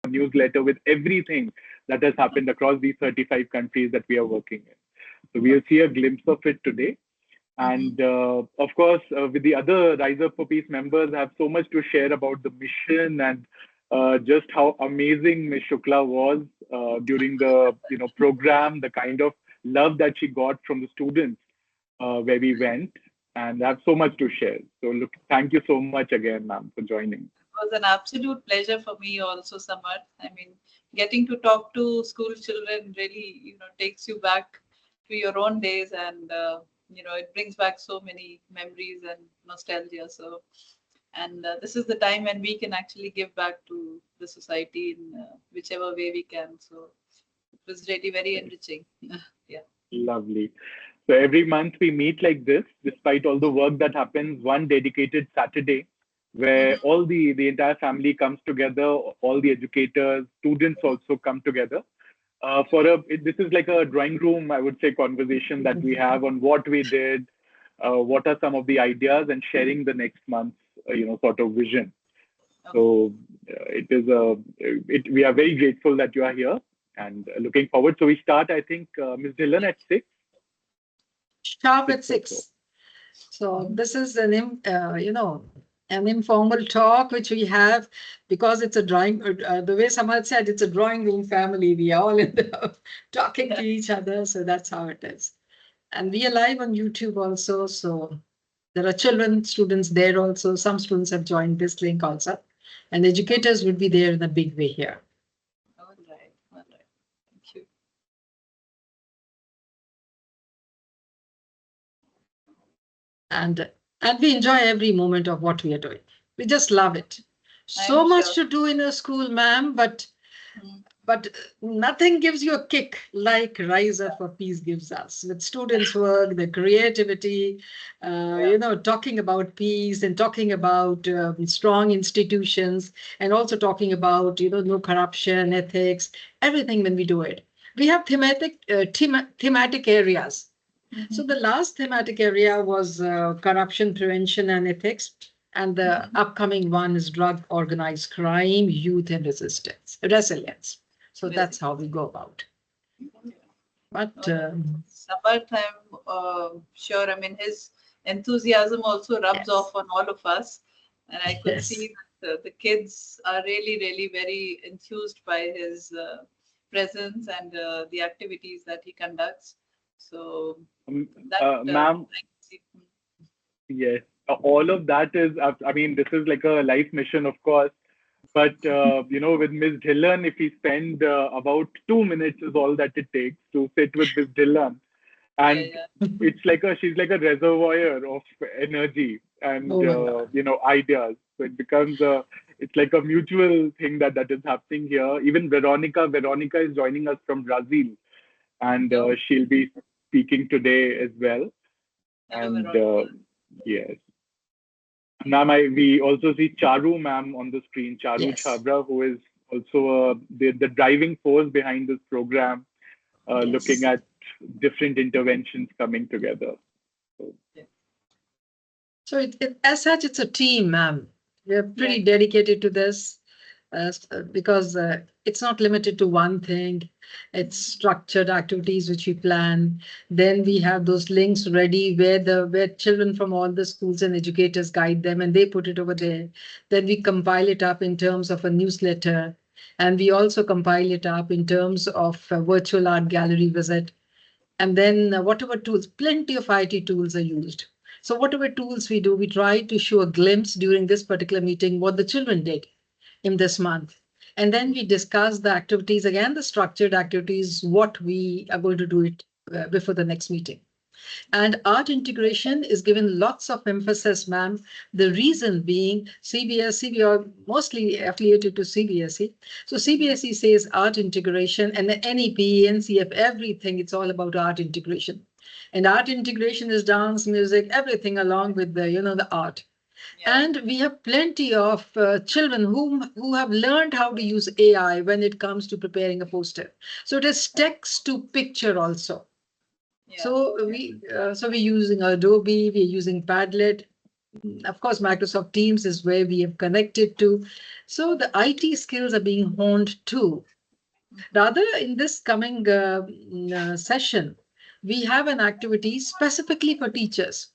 newsletter with everything that has happened across these 35 countries that we are working in. So we'll see a glimpse of it today. And of course, with the other Rise Up for Peace members, I have so much to share about the mission and just how amazing Ms. Shukla was during the program, the kind of love that she got from the students where we went, and I have so much to share. So look, thank you so much again, ma'am, for joining. It was an absolute pleasure for me also, Samar. I mean, getting to talk to school children really, takes you back to your own days, and it brings back so many memories and nostalgia. So, and this is the time when we can actually give back to the society in whichever way we can. So it was really very enriching. Yeah. Lovely. So every month we meet like this, despite all the work that happens, one dedicated Saturday where all the entire family comes together, all the educators, students also come together. This is like a drawing room, I would say, conversation that we have on what we did, what are some of the ideas, and sharing the next month's, sort of vision. So we are very grateful that you are here and looking forward. So we start, I think, Ms. Dhillon at 6. Sharp at 6. So this is an informal talk which we have because it's a drawing. The way Samad said, it's a drawing room family. We are all in the talking to each other. So that's how it is. And we are live on YouTube also. So there are students there also. Some students have joined this link also. And educators would be there in a big way here. All right. Thank you. And we enjoy every moment of what we are doing. We just love it. So much to do in a school, ma'am, but nothing gives you a kick like RiseUp4Peace gives us. With students' work, the creativity, talking about peace and talking about strong institutions, and also talking about no corruption, ethics, everything when we do it. We have thematic areas. So the last thematic area was corruption prevention and ethics. And the upcoming one is drug, organized crime, youth and resilience. So that's how we go about. But Samarth, I'm sure, I mean, his enthusiasm also rubs off on all of us. And I could see that the kids are really, really very enthused by his presence and the activities that he conducts. So, ma'am, yes, all of that is, I mean, this is like a life mission, of course. But, with Ms. Dhillon, if we spend about 2 minutes is all that it takes to sit with Ms. Dhillon. And it's like she's like a reservoir of energy and, ideas. So it becomes it's like a mutual thing that is happening here. Even Veronica is joining us from Brazil. And she'll be speaking today as well. And yes. Ma'am, we also see Charu ma'am on the screen, Charu Chabra, who is also the driving force behind this program, looking at different interventions coming together. So as such, it's a team, ma'am. We're pretty dedicated to this because it's not limited to one thing. It's structured activities which we plan. Then we have those links ready where children from all the schools and educators guide them and they put it over there. Then we compile it up in terms of a newsletter. And we also compile it up in terms of a virtual art gallery visit. And then whatever tools, plenty of IT tools are used. So whatever tools we do, we try to show a glimpse during this particular meeting what the children did in this month. And then we discuss the activities, again, the structured activities, what we are going to do it before the next meeting. And art integration is given lots of emphasis, ma'am. The reason being CBSE, we are mostly affiliated to CBSE. So CBSE says art integration, and the NEP, NCF, everything, it's all about art integration. And art integration is dance, music, everything along with the art. Yeah. And we have plenty of children who have learned how to use AI when it comes to preparing a poster. So it is text to picture also. Yeah. So we're using Adobe, we're using Padlet. Of course, Microsoft Teams is where we have connected to. So the IT skills are being honed too. Rather, in this coming session, we have an activity specifically for teachers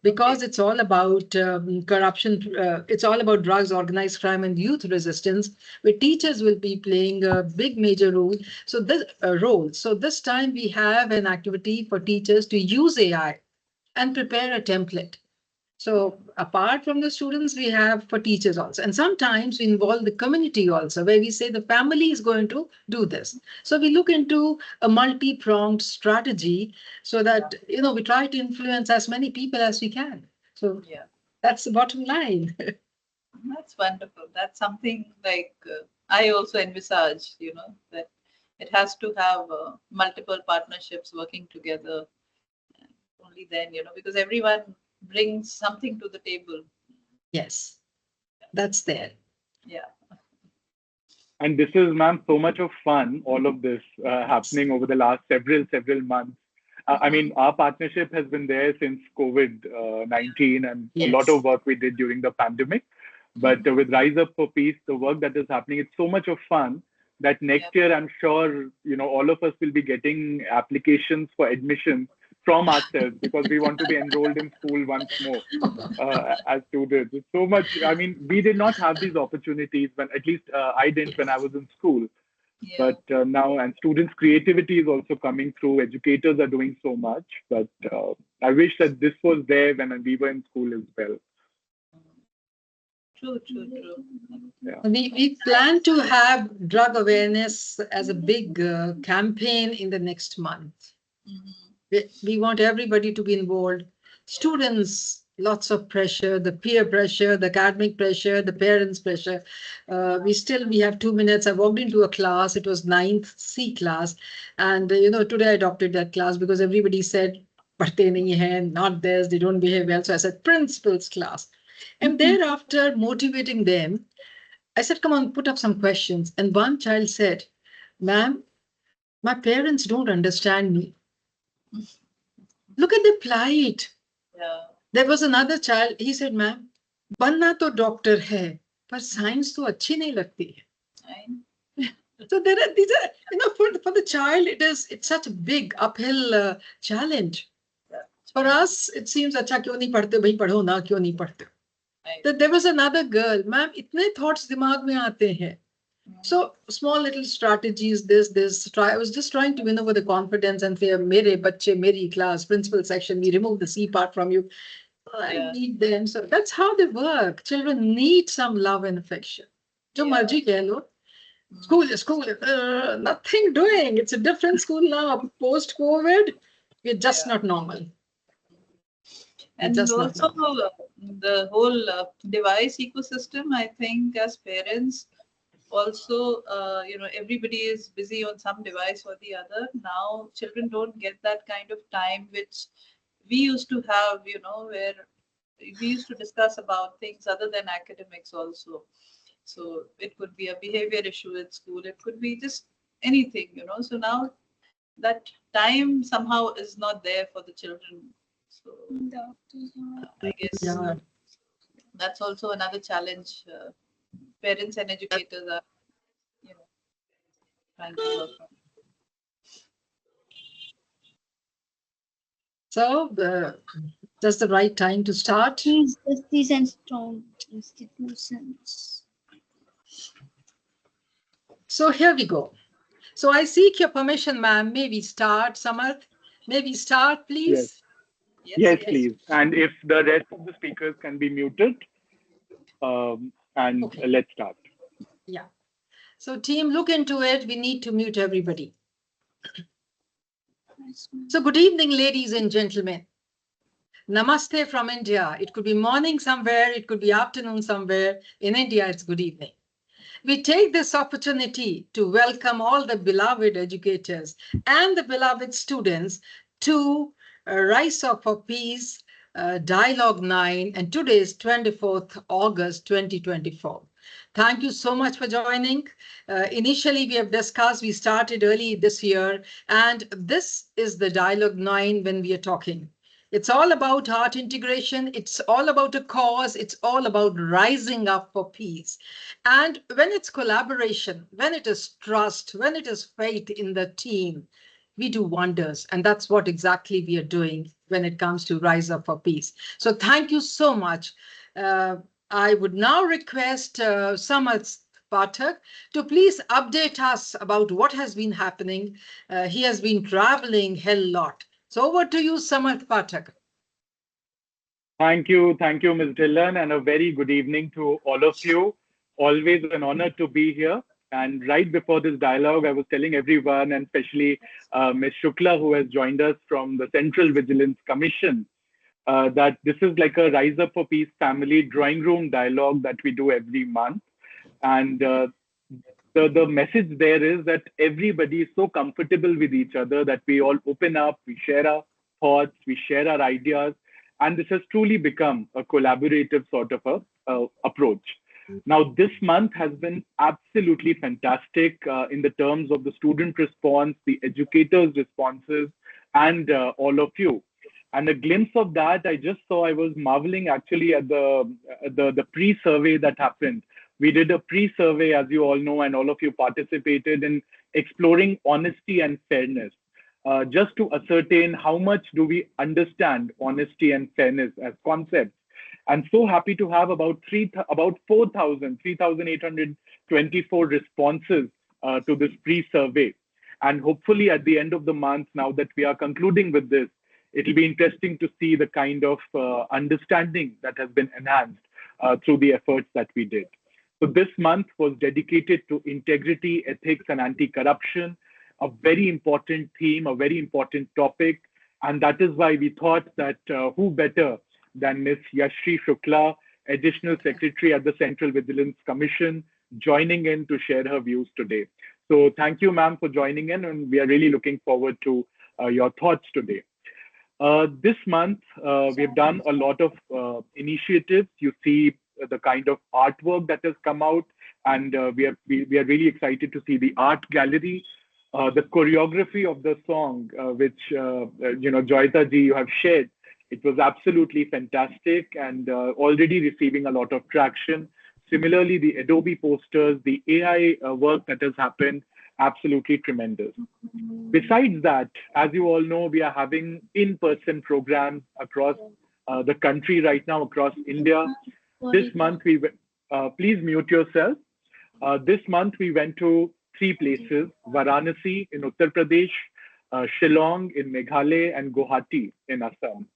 because it's all about corruption. It's all about drugs, organized crime, and youth resistance, where teachers will be playing a big major role. So this time we have an activity for teachers to use AI and prepare a template. So apart from the students, we have for teachers also. And sometimes we involve the community also, where we say the family is going to do this. So we look into a multi-pronged strategy so that, we try to influence as many people as we can. So Yeah, that's the bottom line. that's wonderful. That's something like I also envisage, that it has to have multiple partnerships working together. Only then, because everyone brings something to the table. Yes, that's there. Yeah. And this is, ma'am, so much of fun, all of this happening over the last several months. I mean, our partnership has been there since COVID-19 and a lot Yes. of work we did during the pandemic. But with Rise Up for Peace, the work that is happening, it's so much of fun that next year, I'm sure, all of us will be getting applications for admission from ourselves because we want to be enrolled in school once more as students. It's so much. I mean, we did not have these opportunities when, at least I didn't when I was in school. Yeah. But now, and students' creativity is also coming through. Educators are doing so much. But I wish that this was there when we were in school as well. True. Yeah. We plan to have drug awareness as a big campaign in the next month. We want everybody to be involved. Students, lots of pressure, the peer pressure, the academic pressure, the parents' pressure. We have 2 minutes. I walked into a class. It was 9th C class. And, today I adopted that class because everybody said, "Padhte nahi hai, not this, they don't behave well." So I said, principal's class. And thereafter, motivating them, I said, "Come on, put up some questions." And one child said, "Ma'am, my parents don't understand me." Look at the plight. Yeah. There was another child, he said, "Ma'am, बनना तो doctor है, पर science तो अच्छी नहीं लगती है." So these are, for the child, it's such a big uphill challenge. For us, it seems, अच्छा क्यों नहीं पढ़ते भाई, पढ़ो ना, क्यों नहीं पढ़ते. There was another girl, "Ma'am, इतने thoughts दिमाग में आते हैं." So small little strategies, I was just trying to win over the confidence and say, "Mere bachche, meri class, principal section, we remove the C part from you." I need them. So that's how they work. Children need some love and affection. Jo marji keh lo. School, nothing doing. It's a different school now. Post-COVID, we're just not normal. And also the whole device ecosystem, I think as parents, also, everybody is busy on some device or the other. Now children don't get that kind of time which we used to have, where we used to discuss about things other than academics also. So it could be a behavior issue at school. It could be just anything, So now that time somehow is not there for the children. So I guess that's also another challenge. Parents and educators are, trying to work on. So just the right time to start. Peace, justice, and strong institutions. So here we go. So I seek your permission, ma'am. May we start, Samarth? May we start, please? Yes, please. And if the rest of the speakers can be muted, and let's start. Yeah. So team, look into it. We need to mute everybody. So good evening, ladies and gentlemen. Namaste from India. It could be morning somewhere. It could be afternoon somewhere. In India, it's good evening. We take this opportunity to welcome all the beloved educators and the beloved students to RiseUp4Peace Dialogue 9, and today is 24th August 2024. Thank you so much for joining. Initially, we have discussed, we started early this year, and this is the Dialogue 9 when we are talking. It's all about heart integration. It's all about a cause. It's all about rising up for peace. And when it's collaboration, when it is trust, when it is faith in the team, we do wonders. And that's what exactly we are doing when it comes to Rise Up for Peace. So thank you so much. I would now request Samarth Pathak to please update us about what has been happening. He has been traveling hell lot. So over to you, Samarth Pathak. Thank you, Ms. Dhillon, and a very good evening to all of you. Always an honor to be here. And right before this dialogue, I was telling everyone, and especially Ms. Shukla, who has joined us from the Central Vigilance Commission, that this is like a Rise Up for Peace family drawing room dialogue that we do every month. And the message there is that everybody is so comfortable with each other that we all open up, we share our thoughts, we share our ideas, and this has truly become a collaborative sort of a approach. Now, this month has been absolutely fantastic in the terms of the student response, the educators' responses, and all of you. And a glimpse of that, I just saw, I was marveling actually at the pre-survey that happened. We did a pre-survey, as you all know, and all of you participated in exploring honesty and fairness, just to ascertain how much do we understand honesty and fairness as concepts. I'm so happy to have about 3,824 responses to this pre-survey. And hopefully at the end of the month, now that we are concluding with this, it'll be interesting to see the kind of understanding that has been enhanced through the efforts that we did. So this month was dedicated to integrity, ethics, and anti-corruption, a very important theme, a very important topic. And that is why we thought that who better than Ms. Yashri Shukla, Additional Secretary at the Central Vigilance Commission, joining in to share her views today. So thank you, ma'am, for joining in, and we are really looking forward to your thoughts today. This month, we've done a lot of initiatives. You see the kind of artwork that has come out, and we are really excited to see the art gallery, the choreography of the song, which Joyita ji, you have shared. It was absolutely fantastic and already receiving a lot of traction. Similarly, the Adobe posters, the AI work that has happened, absolutely tremendous. Besides that, as you all know, we are having in-person programs across the country right now, across India. This month, please mute yourself. This month, we went to 3 places: Varanasi in Uttar Pradesh, Shillong in Meghalaya, and Guwahati in Assam.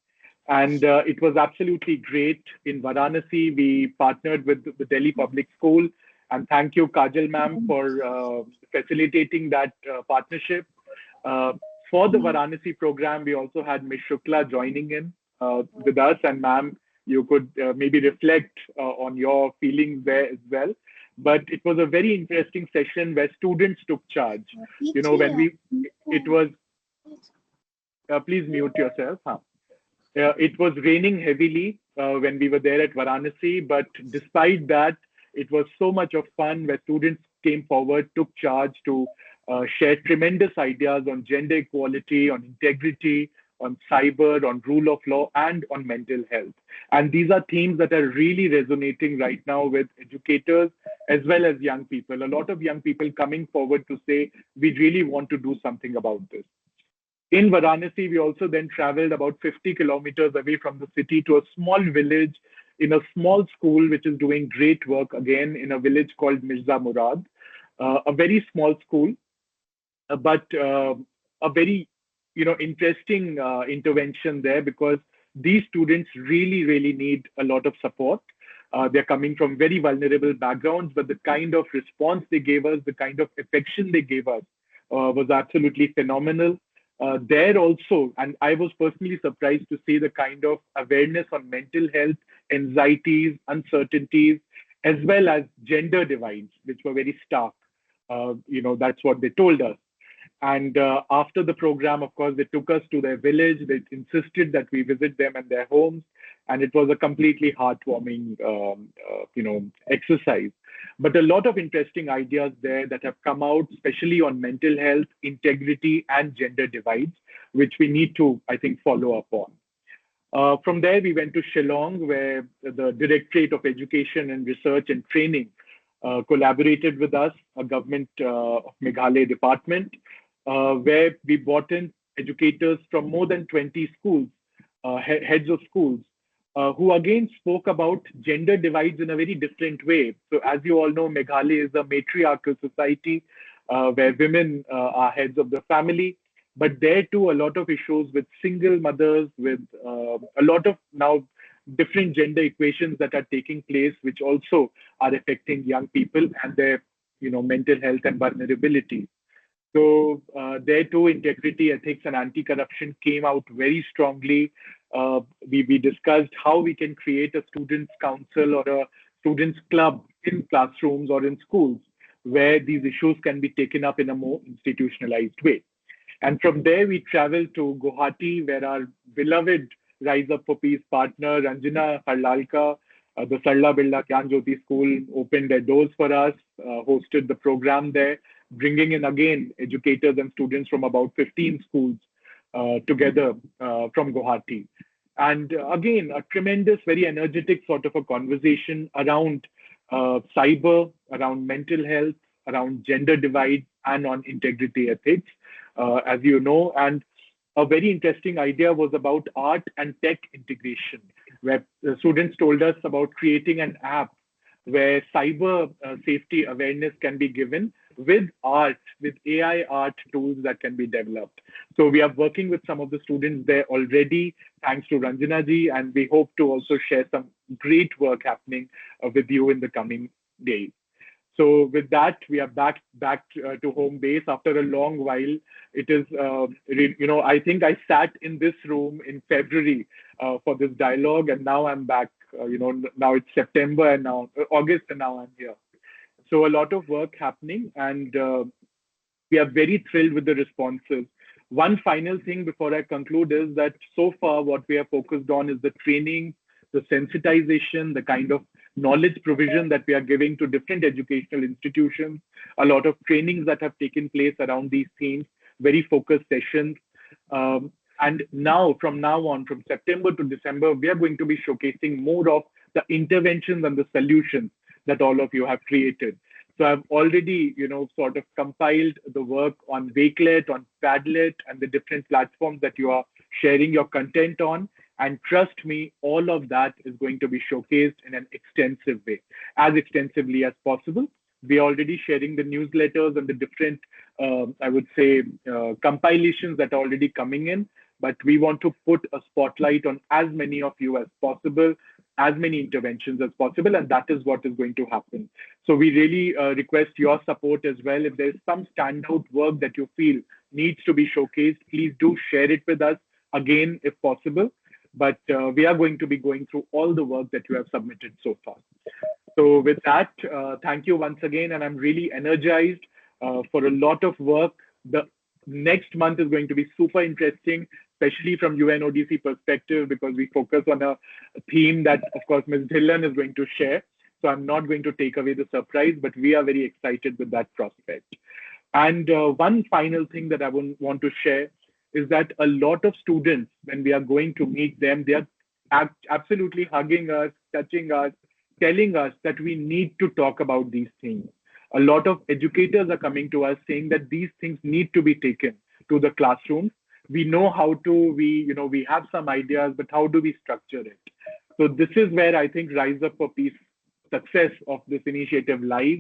And it was absolutely great. In Varanasi, we partnered with the Delhi Public School. And thank you, Kajal ma'am, for facilitating that partnership. For the Varanasi program, we also had Ms. Shukla joining in with us. And ma'am, you could maybe reflect on your feelings there as well. But it was a very interesting session where students took charge. You know, when it was, please mute yourself. Huh? It was raining heavily when we were there at Varanasi, but despite that, it was so much of fun where students came forward, took charge to share tremendous ideas on gender equality, on integrity, on cyber, on rule of law, and on mental health. And these are themes that are really resonating right now with educators as well as young people. A lot of young people coming forward to say, we really want to do something about this. In Varanasi, we also then traveled about 50 kilometers away from the city to a small village in a small school, which is doing great work again in a village called Mirza Murad, a very small school, but a very interesting intervention there because these students really need a lot of support. They're coming from very vulnerable backgrounds, but the kind of response they gave us, the kind of affection they gave us was absolutely phenomenal. There also, and I was personally surprised to see the kind of awareness on mental health, anxieties, uncertainties, as well as gender divides, which were very stark. That's what they told us. And after the program, of course, they took us to their village. They insisted that we visit them and their homes. And it was a completely heartwarming, exercise. But a lot of interesting ideas there that have come out, especially on mental health, integrity, and gender divides, which we need to, I think, follow up on. From there, we went to Shillong, where the Directorate of Education and Research and Training collaborated with us, a government of Meghalaya department, where we brought in educators from more than 20 schools, heads of schools, who again spoke about gender divides in a very different way. So as you all know, Meghalaya is a matriarchal society where women are heads of the family. But there too, a lot of issues with single mothers, with a lot of now different gender equations that are taking place, which also are affecting young people and their, mental health and vulnerability. So there too, integrity, ethics, and anti-corruption came out very strongly. We discussed how we can create a students' council or a students' club in classrooms or in schools where these issues can be taken up in a more institutionalized way. And from there, we traveled to Guwahati, where our beloved Rise Up for Peace partner, Ranjana Harlalka, the Sarla Birla Gyan Jyoti School, opened their doors for us, hosted the program there, bringing in again educators and students from about 15 schools together from Guwahati. And again, a tremendous, very energetic sort of a conversation around cyber, around mental health, around gender divide, and on integrity ethics, as you know. And a very interesting idea was about art and tech integration, where the students told us about creating an app where cyber safety awareness can be given with art, with AI art tools that can be developed. So we are working with some of the students there already, thanks to Ranjana ji, and we hope to also share some great work happening with you in the coming days. So with that, we are back to home base after a long while. It is, I think I sat in this room in February for this dialogue, and now I'm back. Now it's September and now August, and now I'm here. So a lot of work happening, and we are very thrilled with the responses. One final thing before I conclude is that so far what we are focused on is the training, the sensitization, the kind of knowledge provision that we are giving to different educational institutions, a lot of trainings that have taken place around these themes, very focused sessions. And now, from September to December, we are going to be showcasing more of the interventions and the solutions that all of you have created. So I've already, sort of compiled the work on Wakelet, on Padlet, and the different platforms that you are sharing your content on. And trust me, all of that is going to be showcased in an extensive way, as extensively as possible. We're already sharing the newsletters and the different, I would say, compilations that are already coming in. But we want to put a spotlight on as many of you as possible, as many interventions as possible, and that is what is going to happen. So we really request your support as well. If there's some standout work that you feel needs to be showcased, please do share it with us again, if possible. But we are going to be going through all the work that you have submitted so far. So with that, thank you once again, and I'm really energized for a lot of work. The next month is going to be super interesting, especially from UNODC perspective, because we focus on a theme that, of course, Ms. Dhillon is going to share. So I'm not going to take away the surprise, but we are very excited with that prospect. And one final thing that I want to share is that a lot of students, when we are going to meet them, they are absolutely hugging us, touching us, telling us that we need to talk about these things. A lot of educators are coming to us saying that these things need to be taken to the classrooms. We know how to, we have some ideas, but how do we structure it? So this is where I think Rise Up for Peace success of this initiative lies,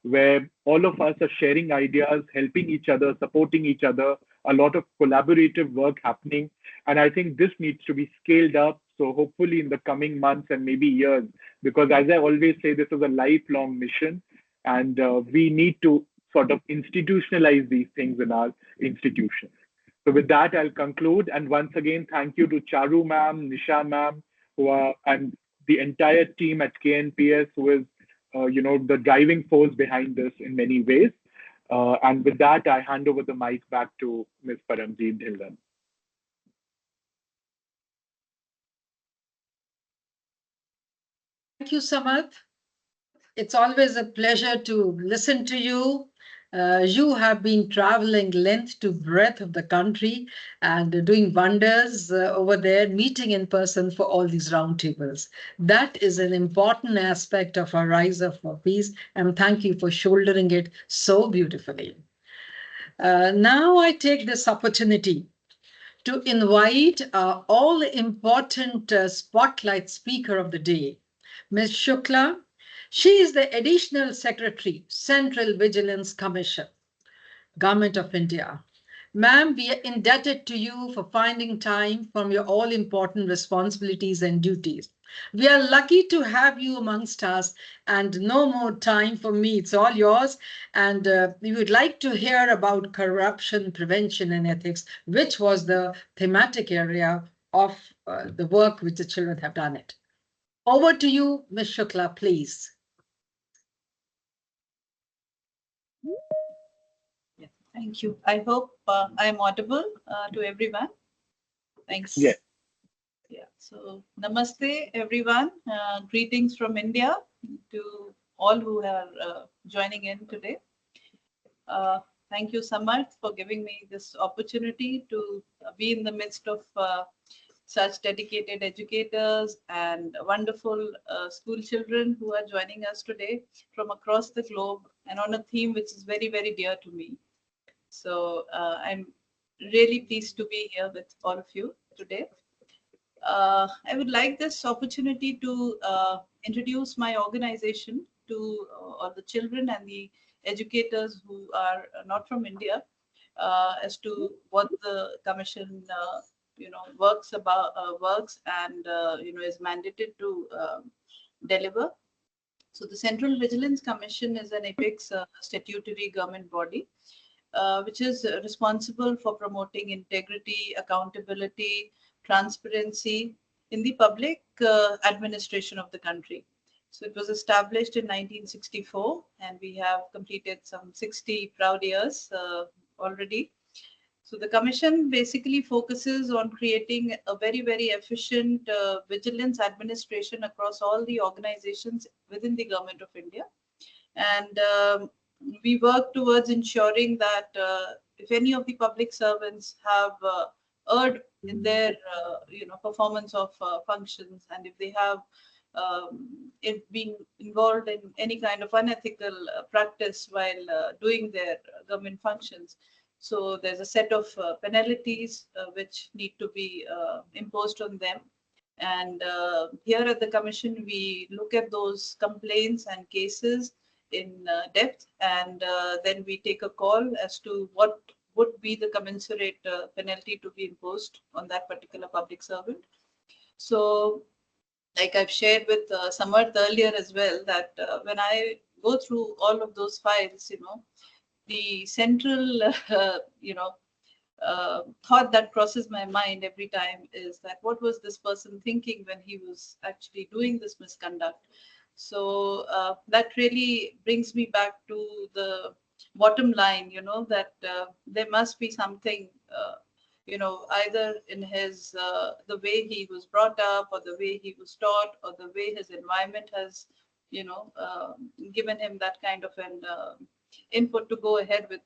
where all of us are sharing ideas, helping each other, supporting each other, a lot of collaborative work happening. And I think this needs to be scaled up. So hopefully in the coming months and maybe years, because as I always say, this is a lifelong mission, and we need to sort of institutionalize these things in our institutions. So with that, I'll conclude. And once again, thank you to Charu ma'am, Nisha ma'am, and the entire team at KNPS, who is the driving force behind this in many ways. And with that, I hand over the mic back to Ms. Paramjeet Dhillon. Thank you, Samarth. It's always a pleasure to listen to you You have been traveling length to breadth of the country and doing wonders over there, meeting in person for all these roundtables. That is an important aspect of our Rise Up for Peace, and thank you for shouldering it so beautifully. Now I take this opportunity to invite our all important spotlight speaker of the day, Ms. Shukla. She is the Additional Secretary, Central Vigilance Commission, Government of India. Ma'am, we are indebted to you for finding time from your all important responsibilities and duties. We are lucky to have you amongst us, and no more time for me. It's all yours. And we would like to hear about corruption prevention and ethics, which was the thematic area of the work which the children have done it. Over to you, Ms. Shukla, please. Thank you. I hope I am audible to everyone. Thanks. Yes. Yeah. So, namaste, everyone. Greetings from India to all who are joining in today. Thank you, Samarth, for giving me this opportunity to be in the midst of such dedicated educators and wonderful school children who are joining us today from across the globe and on a theme which is very, very dear to me. So I'm really pleased to be here with all of you today. I would like this opportunity to introduce my organization to all the children and the educators who are not from India as to what the commission works and is mandated to deliver. So the Central Vigilance Commission is an apex statutory government body which is responsible for promoting integrity, accountability, transparency in the public administration of the country. So it was established in 1964, and we have completed some 60 proud years already. So the commission basically focuses on creating a very, very efficient vigilance administration across all the organizations within the Government of India. And we work towards ensuring that if any of the public servants have erred in their performance of functions, and if they have being involved in any kind of unethical practice while doing their government functions, so there's a set of penalties which need to be imposed on them. And here at the commission, we look at those complaints and cases in depth, and then we take a call as to what would be the commensurate penalty to be imposed on that particular public servant. So, like I've shared with Samarth earlier as well, that when I go through all of those files, the central, thought that crosses my mind every time is that what was this person thinking when he was actually doing this misconduct? So that really brings me back to the bottom line, that there must be something, either in his the way he was brought up, or the way he was taught, or the way his environment has, given him that kind of an input to go ahead with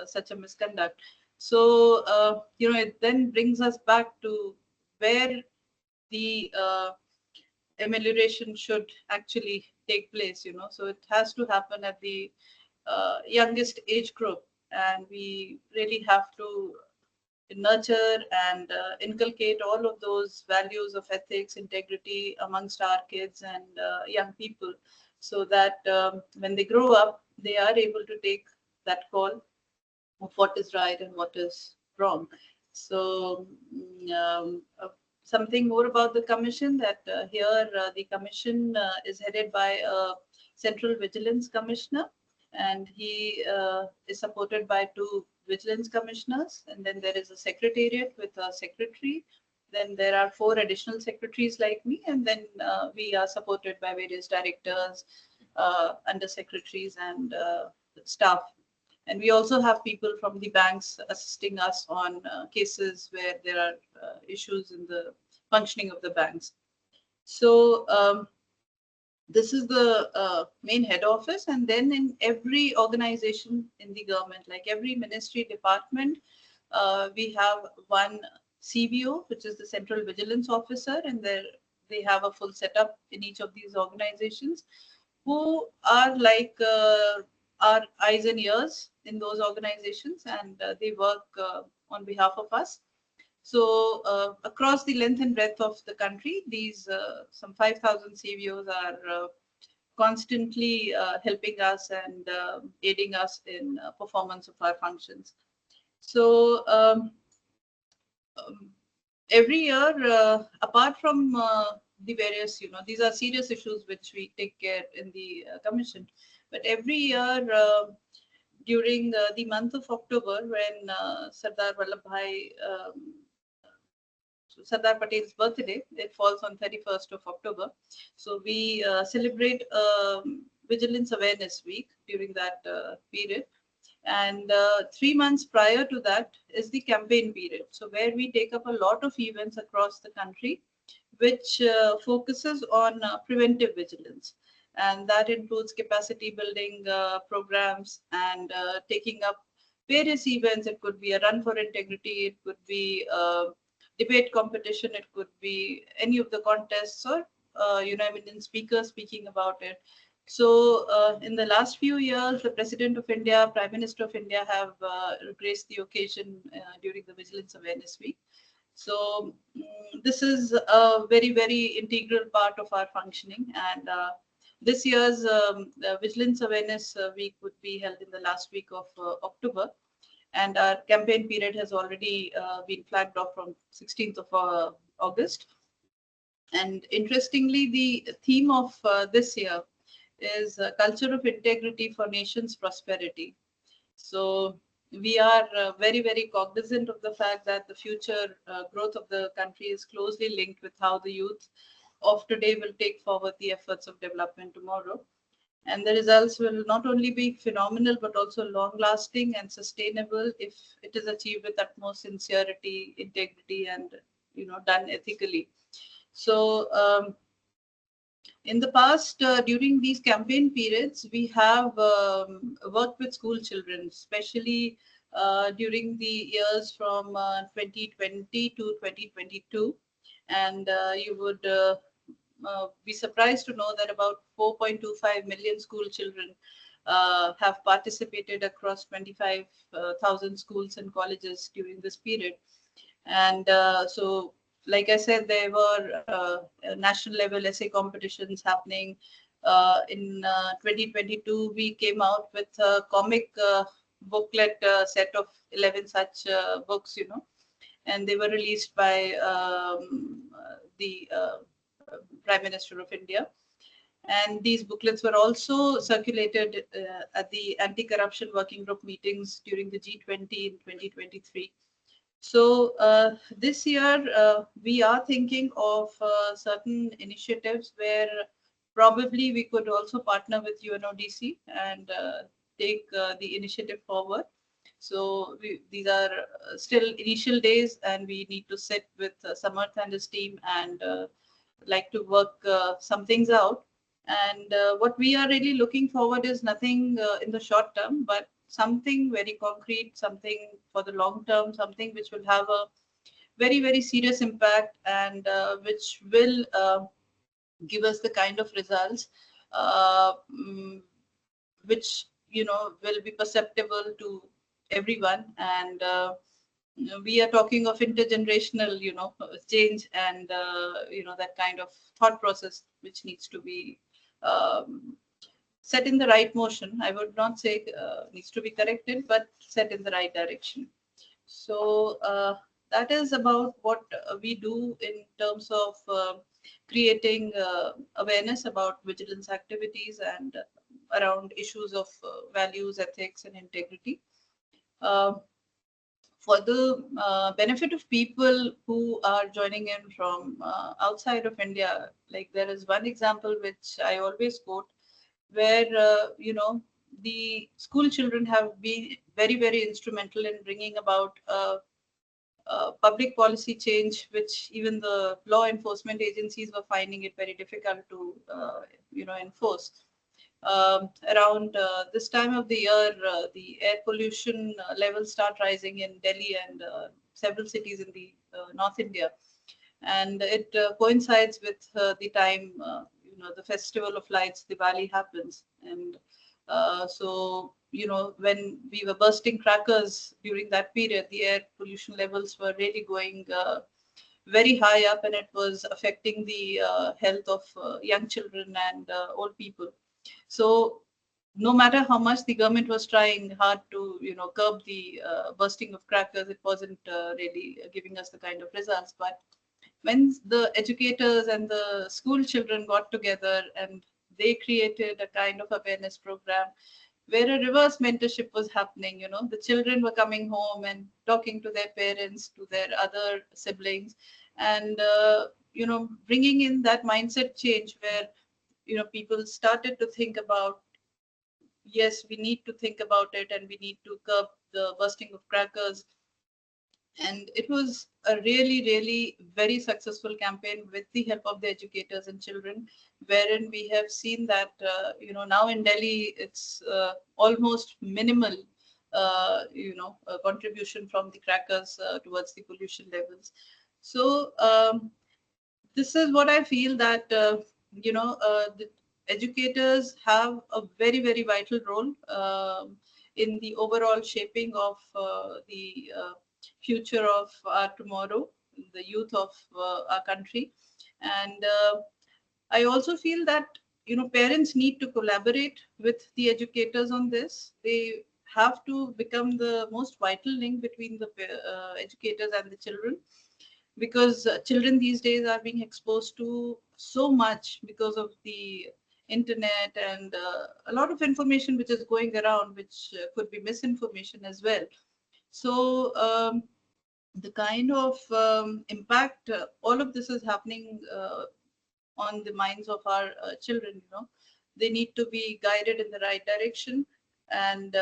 such a misconduct. So, it then brings us back to where the amelioration should actually take place, So it has to happen at the youngest age group, and we really have to nurture and inculcate all of those values of ethics, integrity amongst our kids and young people, so that when they grow up, they are able to take that call of what is right and what is wrong. So something more about the commission, that here the commission is headed by a Central Vigilance Commissioner, and he is supported by 2 Vigilance Commissioners, and then there is a secretariat with a secretary. Then there are 4 additional secretaries like me, and then we are supported by various directors, under secretaries, and staff. And we also have people from the banks assisting us on cases where there are issues in the functioning of the banks. So This is the main head office, and then in every organization in the government, like every ministry department, we have one CVO, which is the Central Vigilance Officer, and they have a full setup in each of these organizations, who are like our eyes and ears in those organizations, and they work on behalf of us. So across the length and breadth of the country, these some 5,000 CVOs are constantly helping us and aiding us in performance of our functions. So every year, apart from the various, these are serious issues which we take care in the commission, but every year during the month of October, when Sardar Vallabhbhai Sardar Patel's birthday, it falls on 31st of October. So we celebrate Vigilance Awareness Week during that period. And 3 months prior to that is the campaign period. So where we take up a lot of events across the country, which focuses on preventive vigilance. And that includes capacity building programs and taking up various events. It could be a run for integrity, it could be debate competition, it could be any of the contests, or speakers speaking about it. So in the last few years, the President of India, Prime Minister of India have graced the occasion during the Vigilance Awareness Week. So this is a very, very integral part of our functioning. And this year's Vigilance Awareness Week would be held in the last week of October. And our campaign period has already been flagged off from 16th of August. And interestingly, the theme of this year is a culture of integrity for nation's prosperity. So we are very, very cognizant of the fact that the future growth of the country is closely linked with how the youth of today will take forward the efforts of development tomorrow. And the results will not only be phenomenal, but also long-lasting and sustainable if it is achieved with utmost sincerity, integrity, and done ethically. So in the past, during these campaign periods, we have worked with school children, especially during the years from 2020 to 2022. And you would be surprised to know that about 4.25 million school children have participated across 25,000 schools and colleges during this period. And so, like I said, there were national level essay competitions happening. In 2022, we came out with a comic booklet set of 11 such books, and they were released by the Prime Minister of India. And these booklets were also circulated at the anti-corruption working group meetings during the G20 in 2023. So this year, we are thinking of certain initiatives where probably we could also partner with UNODC and take the initiative forward. So these are still initial days, and we need to sit with Samarth and his team and like to work some things out. And what we are really looking forward is nothing in the short term, but something very concrete, something for the long term, something which will have a very, very serious impact, and which will give us the kind of results which will be perceptible to everyone. And we are talking of intergenerational change, and that kind of thought process which needs to be set in the right motion. I would not say needs to be corrected, but set in the right direction. So that is about what we do in terms of creating awareness about vigilance activities and around issues of values, ethics, and integrity. For the benefit of people who are joining in from outside of India, like there is one example which I always quote, where the school children have been very, very instrumental in bringing about public policy change, which even the law enforcement agencies were finding it very difficult to, enforce. Around this time of the year, the air pollution levels start rising in Delhi and several cities in the North India, and it coincides with the time the festival of lights, Diwali, happens, and so when we were bursting crackers during that period, the air pollution levels were really going very high up, and it was affecting the health of young children and old people. So no matter how much the government was trying hard to curb the bursting of crackers, it wasn't really giving us the kind of results. But when the educators and the school children got together and they created a kind of awareness program where a reverse mentorship was happening, the children were coming home and talking to their parents, to their other siblings, and bringing in that mindset change where people started to think about, yes, we need to think about it and we need to curb the bursting of crackers. And it was a really, really very successful campaign with the help of the educators and children, wherein we have seen that, now in Delhi, it's almost minimal, contribution from the crackers towards the pollution levels. So this is what I feel that, the educators have a very, very vital role in the overall shaping of the future of our tomorrow, the youth of our country. And I also feel that, parents need to collaborate with the educators on this. They have to become the most vital link between the educators and the children, because children these days are being exposed to so much because of the internet and a lot of information which is going around, which could be misinformation as well. So the kind of impact all of this is happening on the minds of our children, they need to be guided in the right direction. And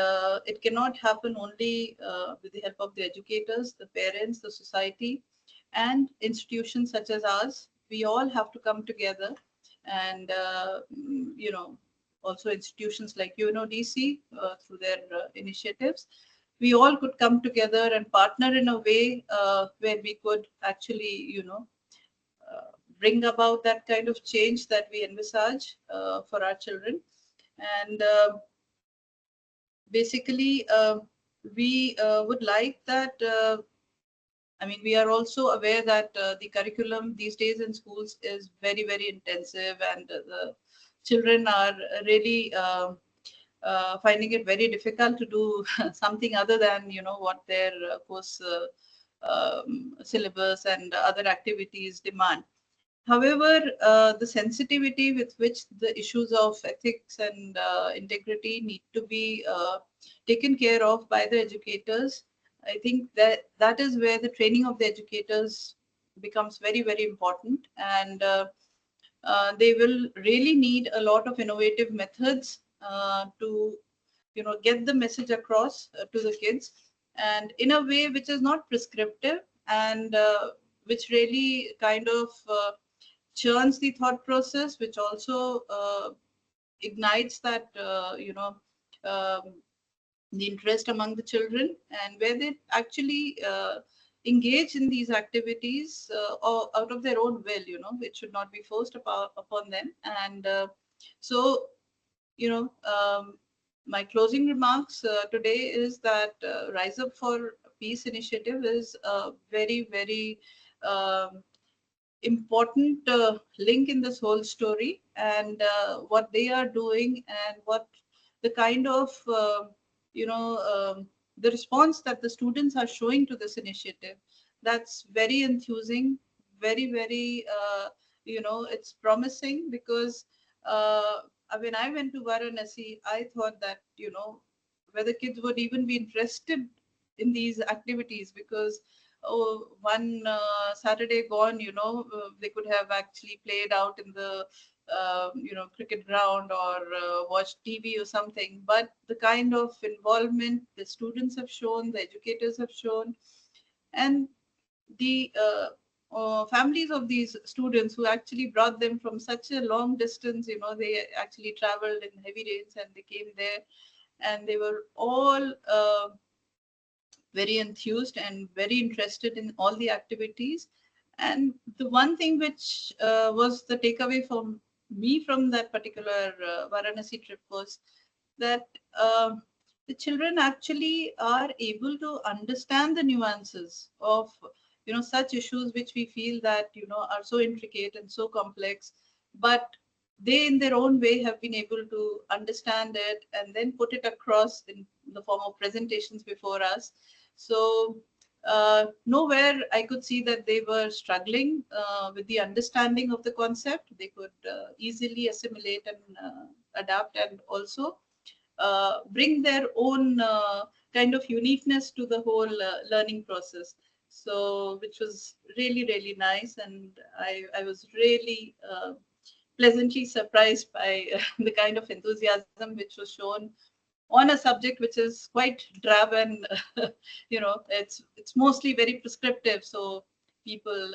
it cannot happen only with the help of the educators, the parents, the society, and institutions such as ours. We all have to come together, and also institutions like UNODC through their initiatives. We all could come together and partner in a way where we could actually, bring about that kind of change that we envisage for our children. And basically, we would like that. We are also aware that the curriculum these days in schools is very, very intensive, and the children are really finding it very difficult to do something other than what their course syllabus and other activities demand. However, the sensitivity with which the issues of ethics and integrity need to be taken care of by the educators, I think that is where the training of the educators becomes very, very important. And they will really need a lot of innovative methods to get the message across to the kids, and in a way which is not prescriptive, and which really kind of churns the thought process, which also ignites that the interest among the children, and where they actually engage in these activities or out of their own will. It should not be forced upon them. And so my closing remarks today is that Rise Up for Peace initiative is a very, very important link in this whole story, and what they are doing, and what the kind of the response that the students are showing to this initiative, that's very enthusing, very, very it's promising. Because when I went to Varanasi, I thought that whether kids would even be interested in these activities, because one Saturday gone, they could have actually played out in the cricket ground, or watched TV or something. But the kind of involvement the students have shown, the educators have shown, and the families of these students who actually brought them from such a long distance, they actually traveled in heavy rains and they came there, and they were all very enthused and very interested in all the activities. And the one thing which was the takeaway for me from that particular Varanasi trip was that the children actually are able to understand the nuances of such issues which we feel that are so intricate and so complex, but they in their own way have been able to understand it and then put it across in the form of presentations before us. So nowhere I could see that they were struggling with the understanding of the concept. They could easily assimilate and adapt, and also bring their own kind of uniqueness to the whole learning process. So, which was really, really nice. And I was really pleasantly surprised by the kind of enthusiasm which was shown on a subject which is quite drab, and it's mostly very prescriptive. So people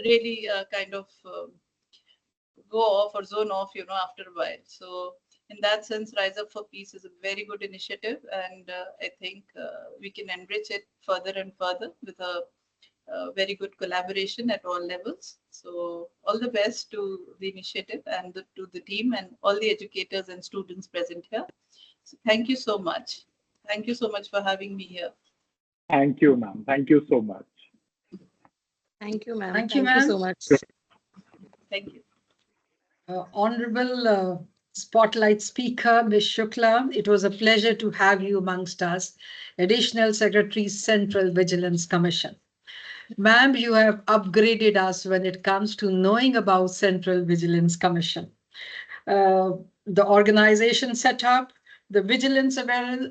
really kind of go off or zone off, after a while. So in that sense, Rise Up for Peace is a very good initiative, and I think we can enrich it further and further with a very good collaboration at all levels. So all the best to the initiative and to the team and all the educators and students present here. So thank you so much. Thank you so much for having me here. Thank you, ma'am. Thank you so much. Thank you, ma'am. Thank you, Thank you so ma'am. much. Thank you. Honorable Spotlight Speaker, Ms. Shukla, it was a pleasure to have you amongst us, Additional Secretary, Central Vigilance Commission. Ma'am, you have upgraded us when it comes to knowing about Central Vigilance Commission. The organization set up, the Vigilance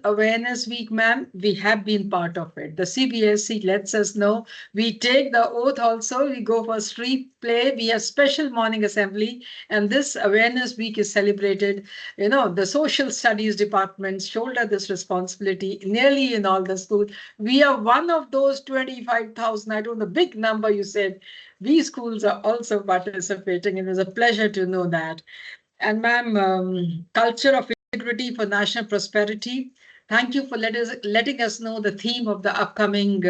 Awareness Week, ma'am, we have been part of it. The CBSE lets us know. We take the oath also. We go for street play. We have special morning assembly. And this Awareness Week is celebrated. The social studies departments shoulder this responsibility nearly in all the schools. We are one of those 25,000, I don't know, the big number you said. These schools are also participating. It was a pleasure to know that. And ma'am, culture of integrity for national prosperity. Thank you for letting us know the theme of the upcoming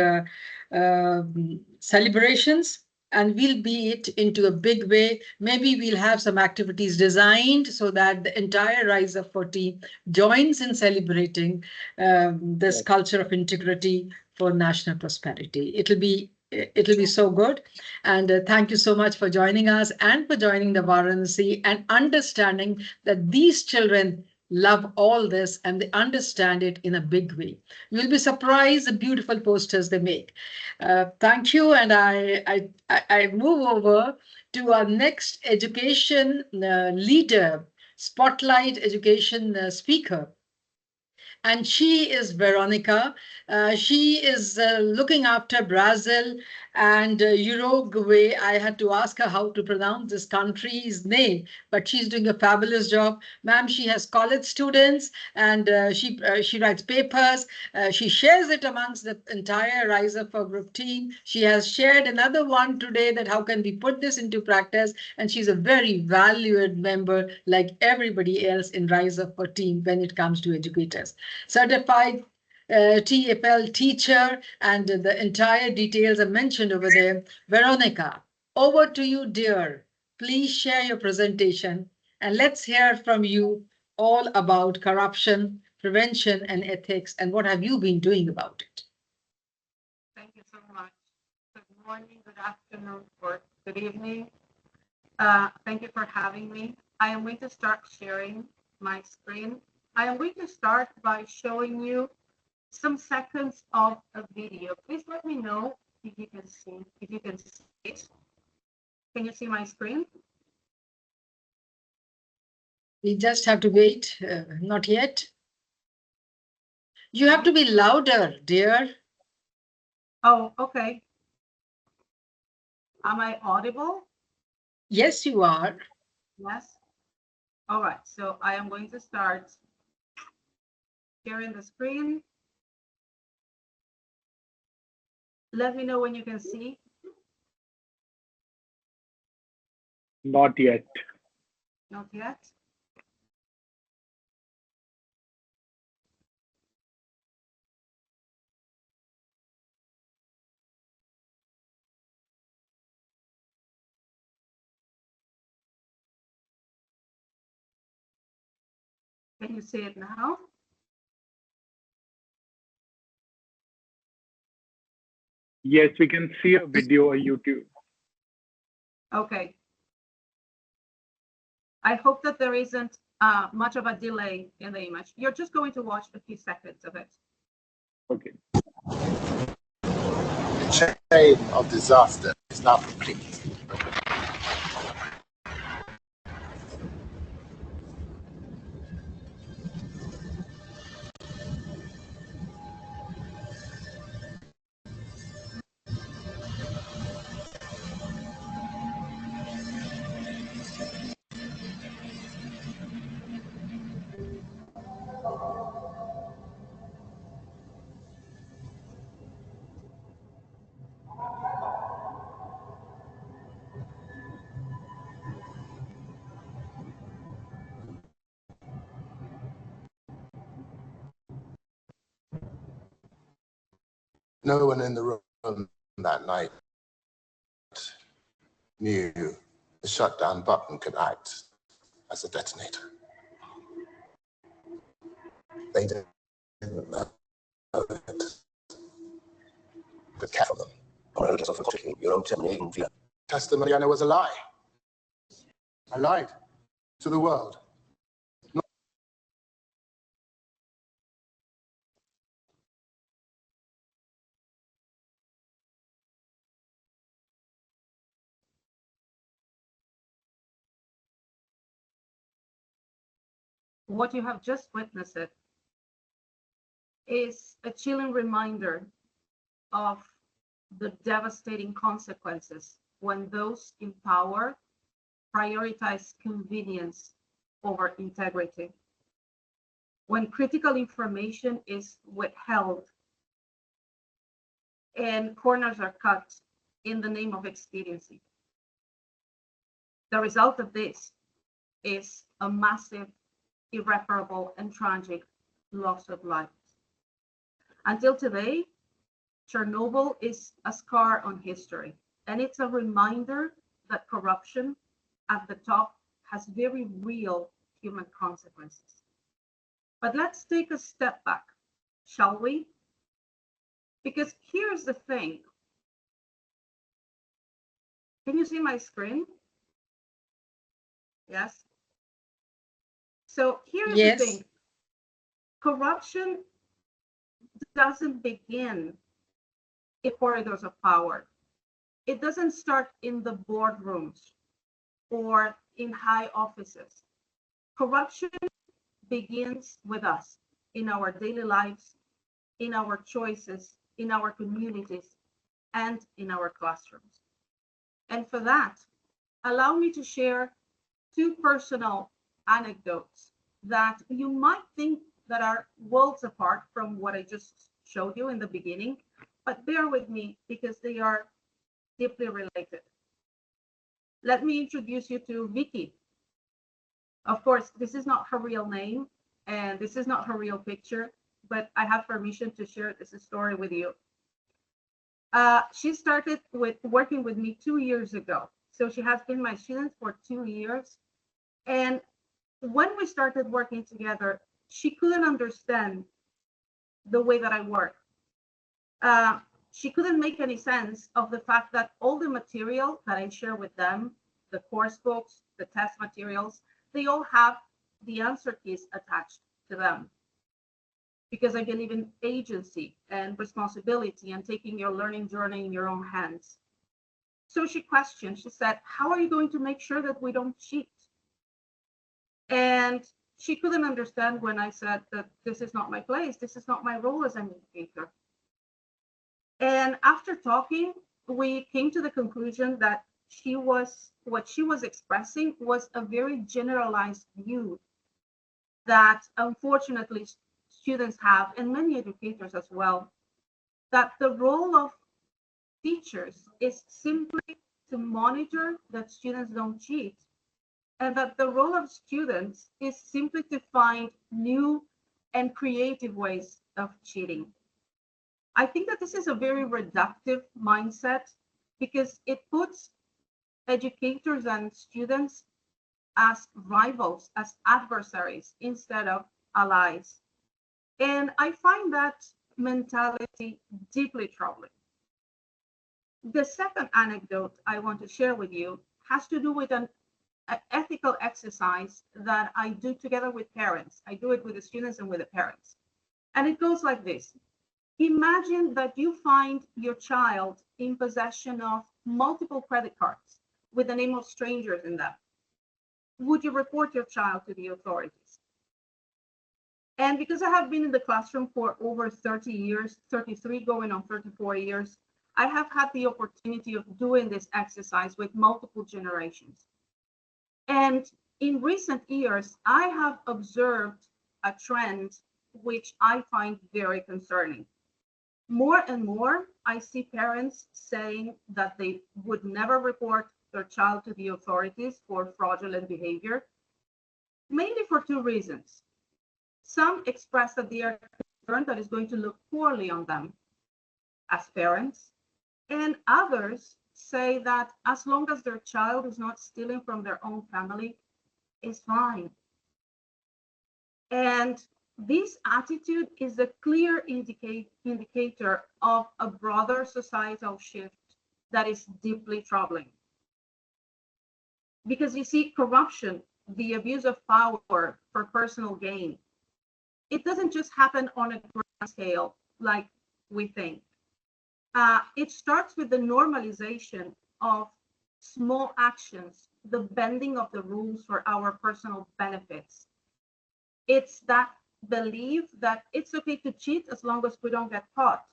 celebrations. And we'll be it into a big way. Maybe we'll have some activities designed so that the entire Rise Up for team joins in celebrating this culture of integrity for national prosperity. It'll be so good. And thank you so much for joining us and for joining the Varanasi and understanding that these children love all this and they understand it in a big way. You'll be surprised the beautiful posters they make. Thank you. And I move over to our next education leader, Spotlight Education speaker. And she is Veronica. She is looking after Brazil and Uruguay. I had to ask her how to pronounce this country's name, but she's doing a fabulous job. Ma'am, she has college students and she writes papers. She shares it amongst the entire Rise Up for Group team. She has shared another one today that how can we put this into practice? And she's a very valued member like everybody else in Rise Up for team when it comes to educators. Certified TFL teacher, and the entire details are mentioned over there. Veronica, over to you, dear. Please share your presentation and let's hear from you all about corruption, prevention and ethics, and what have you been doing about it? Thank you so much. Good morning, good afternoon, or good evening. Thank you for having me. I am going to start sharing my screen. I am going to start by showing you some seconds of a video. Please let me know if you can see it. Can you see my screen? We just have to wait. Not yet. You have to be louder, dear. Oh, okay. Am I audible? Yes, you are. Yes. All right. So I am going to start sharing the screen. Let me know when you can see. Not yet. Not yet. Can you see it now? Yes, we can see a video on YouTube. Okay. I hope that there isn't much of a delay in the image. You're just going to watch a few seconds of it. Okay. The chain of disaster is now complete. No one in the room that night knew the shutdown button could act as a detonator. They didn't know it. But careful them. Testimony, and it was a lie. I lied to the world. What you have just witnessed is a chilling reminder of the devastating consequences when those in power prioritize convenience over integrity. When critical information is withheld and corners are cut in the name of expediency. The result of this is a massive, irreparable, and tragic loss of life. Until today, Chernobyl is a scar on history, and it's a reminder that corruption at the top has very real human consequences. But let's take a step back, shall we? Because here's the thing. Can you see my screen? Yes. So here's the thing. Corruption doesn't begin in corridors of power. It doesn't start in the boardrooms or in high offices. Corruption begins with us in our daily lives, in our choices, in our communities, and in our classrooms. And for that, allow me to share two personal anecdotes that you might think that are worlds apart from what I just showed you in the beginning, but bear with me because they are deeply related. Let me introduce you to Vicky. Of course, this is not her real name and this is not her real picture, but I have permission to share this story with you. She started working with me 2 years ago. So she has been my student for 2 years. And when we started working together, she couldn't understand the way that I work. She couldn't make any sense of the fact that all the material that I share with them, the course books, the test materials, they all have the answer keys attached to them. Because I believe in agency and responsibility and taking your learning journey in your own hands. So she questioned, she said, how are you going to make sure that we don't cheat? And she couldn't understand when I said that this is not my place, this is not my role as an educator. And after talking, we came to the conclusion that what she was expressing was a very generalized view that unfortunately students have, and many educators as well, that the role of teachers is simply to monitor that students don't cheat, and that the role of students is simply to find new and creative ways of cheating. I think that this is a very reductive mindset because it puts educators and students as rivals, as adversaries, instead of allies. And I find that mentality deeply troubling. The second anecdote I want to share with you has to do with an ethical exercise that I do together with parents. I do it with the students and with the parents. And it goes like this. Imagine that you find your child in possession of multiple credit cards with the name of strangers in them. Would you report your child to the authorities? And because I have been in the classroom for over 30 years, 33 going on 34 years, I have had the opportunity of doing this exercise with multiple generations. And in recent years, I have observed a trend which I find very concerning. More and more, I see parents saying that they would never report their child to the authorities for fraudulent behavior, mainly for two reasons. Some express that they are concerned that it's going to look poorly on them as parents, and others say that as long as their child is not stealing from their own family, it's fine. And this attitude is a clear indicator of a broader societal shift that is deeply troubling. Because you see, corruption, the abuse of power for personal gain, it doesn't just happen on a grand scale like we think. It starts with the normalization of small actions, the bending of the rules for our personal benefits. It's that belief that it's okay to cheat as long as we don't get caught.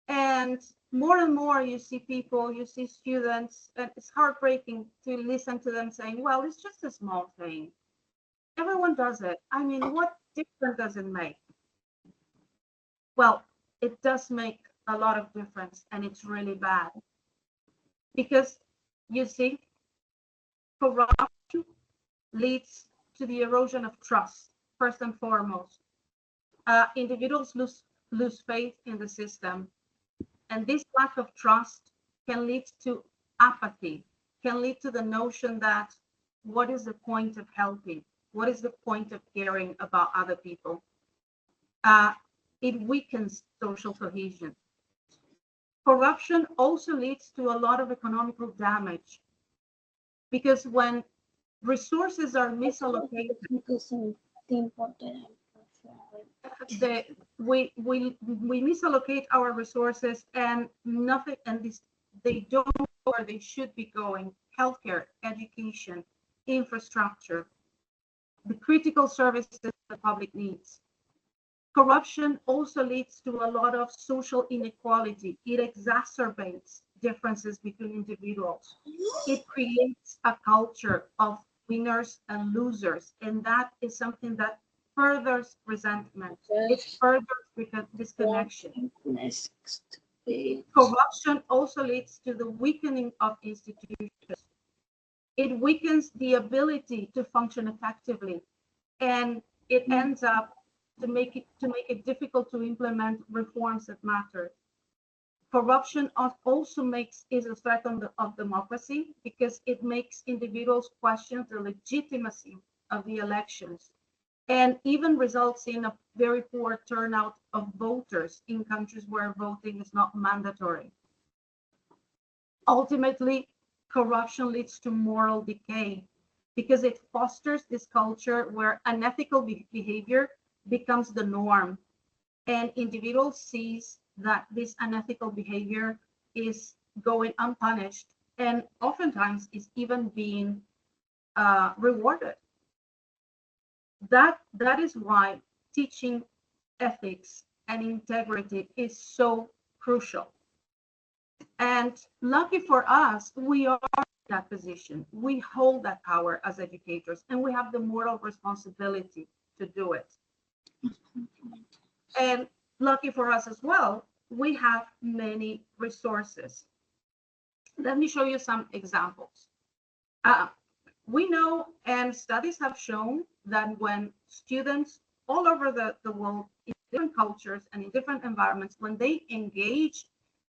And more you see people, you see students, and it's heartbreaking to listen to them saying, well, it's just a small thing. Everyone does it. I mean, what difference does it make? Well, it does make a lot of difference, and it's really bad. Because you see, corruption leads to the erosion of trust, first and foremost. Individuals lose faith in the system. And this lack of trust can lead to apathy, can lead to the notion that what is the point of helping? What is the point of caring about other people? It weakens social cohesion. Corruption also leads to a lot of economical damage because when resources are misallocated, we misallocate our resources and nothing, and they don't go where they should be going. Healthcare, education, infrastructure, the critical services the public needs. Corruption also leads to a lot of social inequality. It exacerbates differences between individuals. It creates a culture of winners and losers, and that is something that furthers resentment. It furthers disconnection. Corruption also leads to the weakening of institutions. It weakens the ability to function effectively, and it ends up to make it difficult to implement reforms that matter. Corruption also is a threat of democracy because it makes individuals question the legitimacy of the elections, and even results in a very poor turnout of voters in countries where voting is not mandatory. Ultimately, corruption leads to moral decay because it fosters this culture where unethical behavior becomes the norm, and individuals sees that this unethical behavior is going unpunished and oftentimes is even being rewarded. That is why teaching ethics and integrity is so crucial. And lucky for us, we are in that position. We hold that power as educators, and we have the moral responsibility to do it. And lucky for us as well, we have many resources. Let me show you some examples. We know, and studies have shown, that when students all over the world, in different cultures and in different environments, when they engage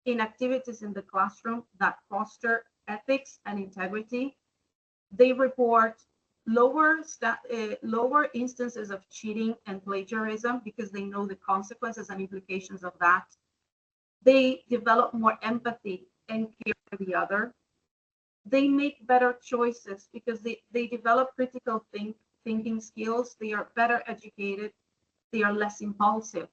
in activities in the classroom that foster ethics and integrity, they report lower instances of cheating and plagiarism because they know the consequences and implications of that. They develop more empathy and care for the other. They make better choices because they develop critical thinking skills. They are better educated. They are less impulsive.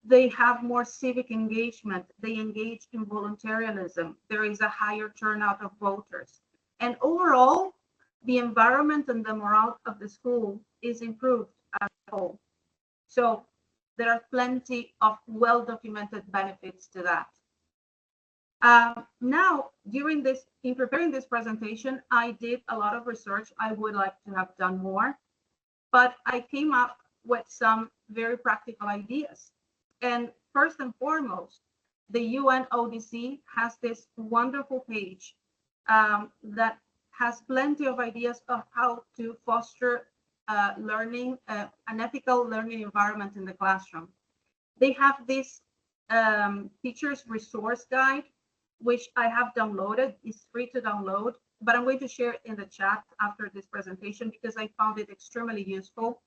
They have more civic engagement. They engage in voluntarism. There is a higher turnout of voters. And overall, the environment and the morale of the school is improved as a whole. So there are plenty of well-documented benefits to that. Now, in preparing this presentation, I did a lot of research. I would like to have done more, but I came up with some very practical ideas. And first and foremost, the UN ODC has this wonderful page that has plenty of ideas of how to foster learning, an ethical learning environment in the classroom. They have this teacher's resource guide, which I have downloaded. It's free to download, but I'm going to share it in the chat after this presentation because I found it extremely useful.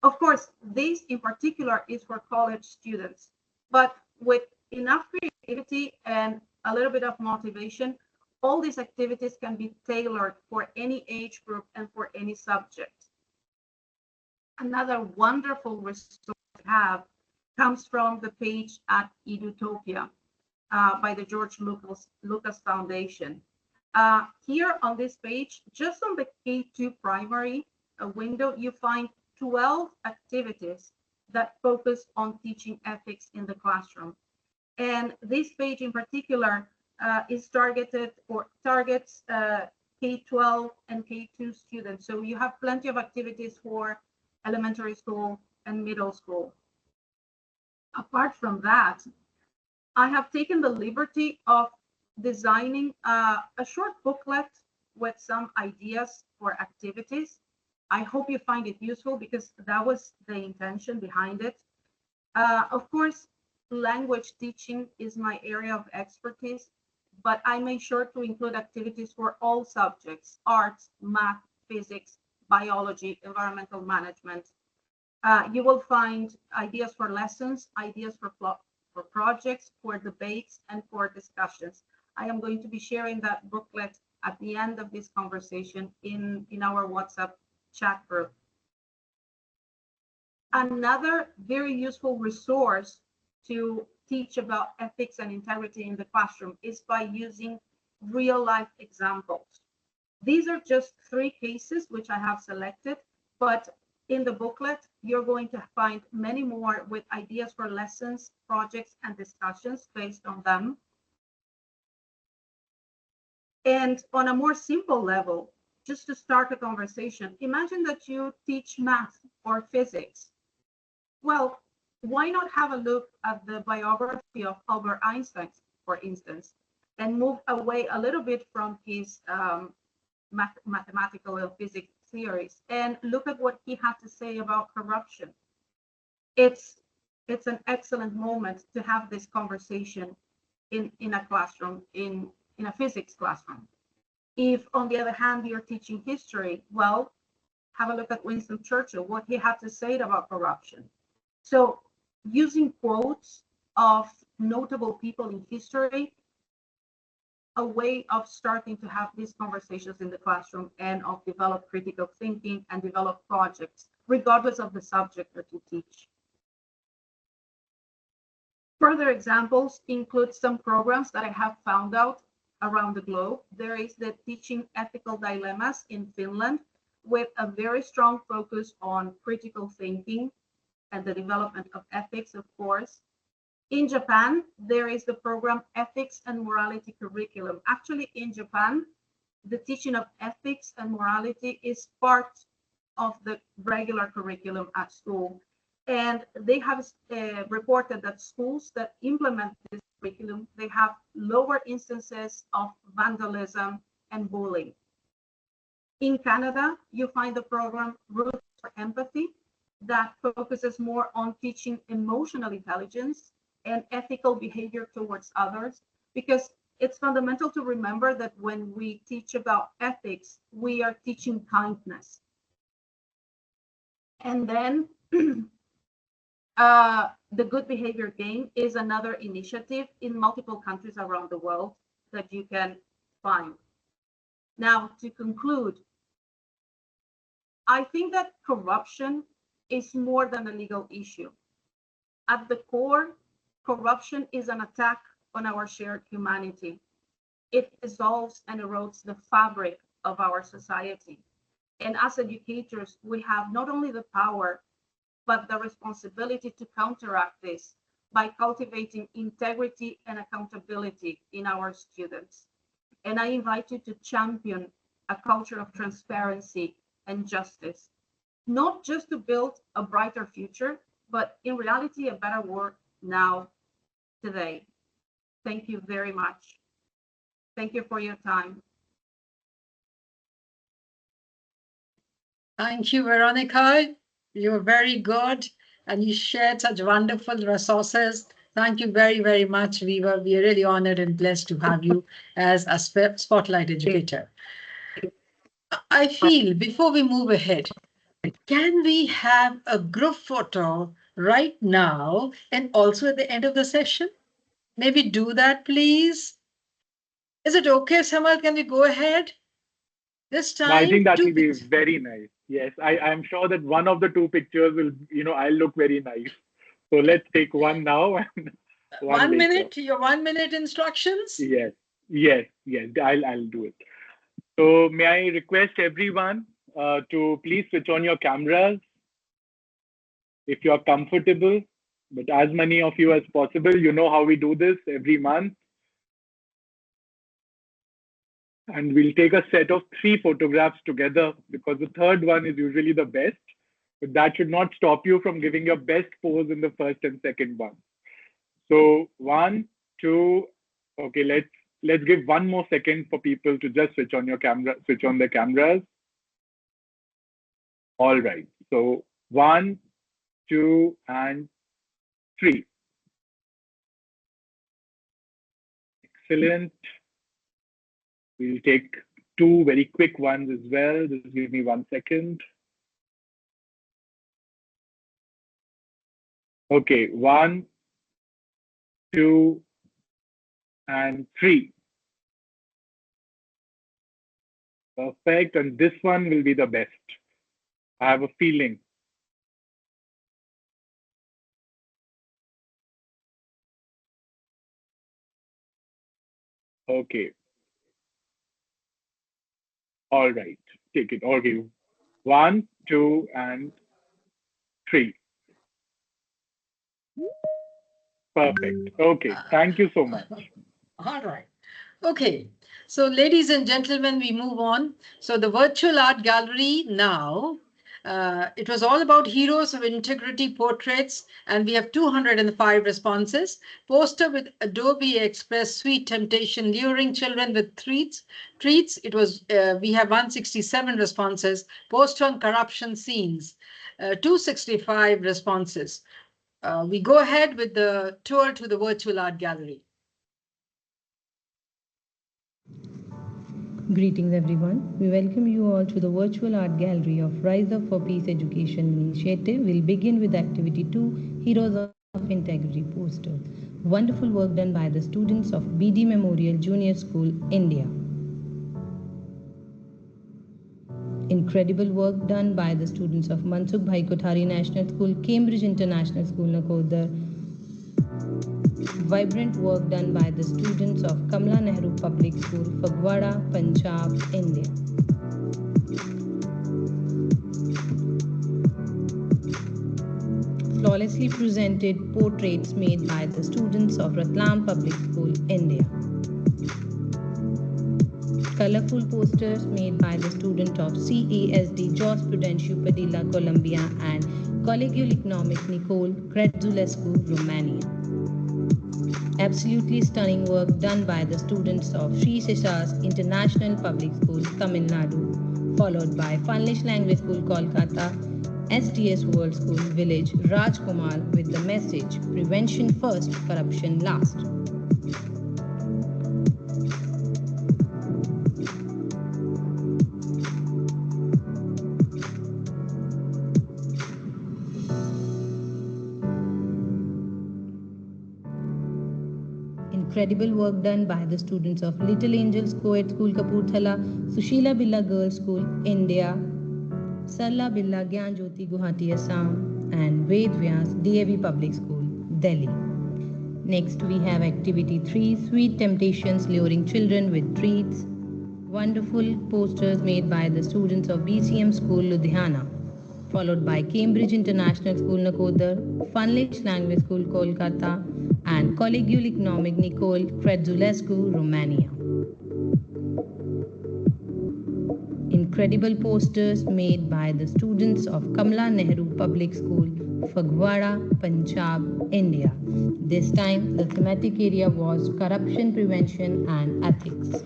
Of course, this in particular is for college students, but with enough creativity and a little bit of motivation, all these activities can be tailored for any age group and for any subject. Another wonderful resource I have comes from the page at Edutopia by the George Lucas Foundation. Here on this page, just on the K2 primary window, you find 12 activities that focus on teaching ethics in the classroom. And this page in particular is targeted or targets K12 and K2 students. So you have plenty of activities for elementary school and middle school. Apart from that, I have taken the liberty of designing a short booklet with some ideas for activities. I hope you find it useful because that was the intention behind it. Of course, language teaching is my area of expertise, but I made sure to include activities for all subjects: arts, math, physics, biology, environmental management. You will find ideas for lessons, ideas for projects, for debates, and for discussions. I am going to be sharing that booklet at the end of this conversation in our WhatsApp chat group. Another very useful resource to teach about ethics and integrity in the classroom is by using real-life examples. These are just 3 cases which I have selected, but in the booklet, you're going to find many more with ideas for lessons, projects, and discussions based on them. And on a more simple level, just to start a conversation, imagine that you teach math or physics. Well, why not have a look at the biography of Albert Einstein, for instance, and move away a little bit from his mathematical and physics theories and look at what he had to say about corruption. It's an excellent moment to have this conversation in a classroom, in a physics classroom. If, on the other hand, you're teaching history, well, have a look at Winston Churchill, what he had to say about corruption. So using quotes of notable people in history, a way of starting to have these conversations in the classroom and of develop critical thinking and develop projects, regardless of the subject that you teach. Further examples include some programs that I have found out around the globe. There is the Teaching Ethical Dilemmas in Finland, with a very strong focus on critical thinking and the development of ethics, of course. In Japan, there is the program Ethics and Morality Curriculum. Actually, in Japan, the teaching of ethics and morality is part of the regular curriculum at school. And they have reported that schools that implement this curriculum, they have lower instances of vandalism and bullying. In Canada, you find the program Roots for Empathy that focuses more on teaching emotional intelligence and ethical behavior towards others, because it's fundamental to remember that when we teach about ethics, we are teaching kindness. And then the Good Behavior Game is another initiative in multiple countries around the world that you can find. Now, to conclude, I think that corruption is more than a legal issue. At the core, corruption is an attack on our shared humanity. It dissolves and erodes the fabric of our society. And as educators, we have not only the power, but the responsibility to counteract this by cultivating integrity and accountability in our students. And I invite you to champion a culture of transparency and justice, not just to build a brighter future, but in reality, a better world now, today. Thank you very much. Thank you for your time. Thank you, Veronica. You were very good and you shared such wonderful resources. Thank you very, very much, Viva. We are really honored and blessed to have you as a spotlight educator. I feel before we move ahead, can we have a group photo right now and also at the end of the session? Maybe do that, please. Is it okay, Samal? Can we go ahead? This time, I think that will be very nice. Yes, I'm sure that one of the two pictures will, I'll look very nice. So let's take one now and one later. minute. Your 1 minute instructions. Yes. I'll do it. So may I request everyone to please switch on your cameras if you're comfortable, but as many of you as possible. You know how we do this every month. And we'll take a set of 3 photographs together, because the third one is usually the best, but that should not stop you from giving your best pose in the first and second one. So 1, 2, okay, let's give 1 more second for people to just switch on their cameras. All right. So 1, 2, and 3. Excellent. We'll take 2 very quick ones as well. Just give me 1 second. Okay, 1, 2, and 3. Perfect. And this one will be the best. I have a feeling. Okay. All right. Take it. Okay. 1, 2, and 3. Perfect. Okay. Thank you so much. All right. Okay. So ladies and gentlemen, we move on. So the virtual art gallery now, it was all about heroes of integrity portraits, and we have 205 responses. Poster with Adobe Express Sweet Temptation luring children with treats. It was, we have 167 responses. Poster on corruption scenes, 265 responses. We go ahead with the tour to the virtual art gallery. Greetings everyone. We welcome you all to the virtual art gallery of RiseUp4Peace Education Initiative. We'll begin with activity 2, Heroes of Integrity poster. Wonderful work done by the students of BD Memorial Junior School, India. Incredible work done by the students of Mansukh Bhai Kothari National School, Cambridge International School, Nakodar. Vibrant work done by the students of Kamla Nehru Public School, Fagwada, Punjab, India. Flawlessly presented portraits made by the students of Ratlam Public School, India. Colorful posters made by the student of CASD Jos Prudencio Padilla, Colombia, and Colegial Economic Nicole Crețulescu, Romania. Absolutely stunning work done by the students of Sri Seshas International Public School, Tamil Nadu, followed by Funlish Language School, Kolkata, STS World School, Village, Rajkumar with the message, Prevention First, Corruption Last. Incredible work done by the students of Little Angels Co-ed School, Kapurthala, Sushila Billa Girls School, India, Sarla Billa Gyan Jyoti, Guwahati, Assam, and Ved Vyas, DAV Public School, Delhi. Next, we have Activity 3, Sweet Temptations Luring Children with Treats. Wonderful posters made by the students of BCM School, Ludhiana, followed by Cambridge International School, Nakodar, Funlish Language School, Kolkata, and Colegial Economic Nicole Crețulescu, Romania. Incredible posters made by the students of Kamala Nehru Public School, Phagwara, Punjab, India. This time, the thematic area was corruption prevention and ethics.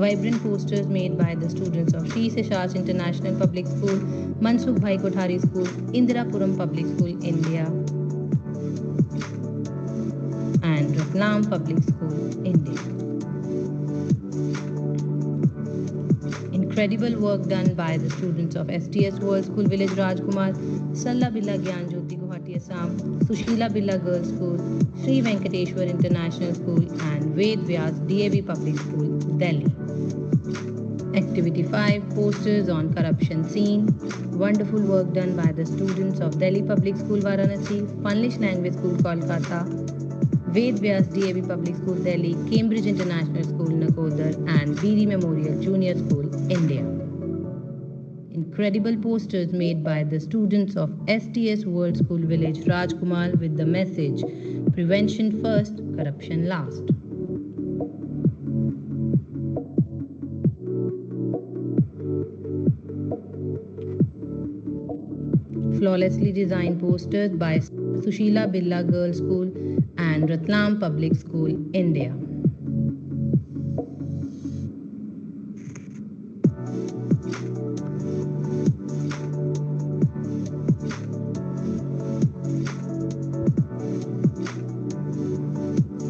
Vibrant posters made by the students of Sri Seshas International Public School, Mansukh Bhai Kothari School, Indirapuram Public School, India, and Ratlam Public School, India. Incredible work done by the students of STS World School, Village, Rajkumar, Salla Billa Gyan Jyoti, Guwahati, Assam, Sushila Billa Girls School, Sri Venkateshwar International School, and Ved Vyas DAV Public School, Delhi. Activity 5, Posters on Corruption Scene. Wonderful work done by the students of Delhi Public School, Varanasi, Funlish Language School, Kolkata, Ved Vyas DAV Public School, Delhi, Cambridge International School, Nakodar, and BD Memorial Junior School, India. Incredible posters made by the students of STS World School, Village, Rajkumar with the message, Prevention First, Corruption Last. Flawlessly designed posters by Sushila Billa Girls School and Ratlam Public School, India.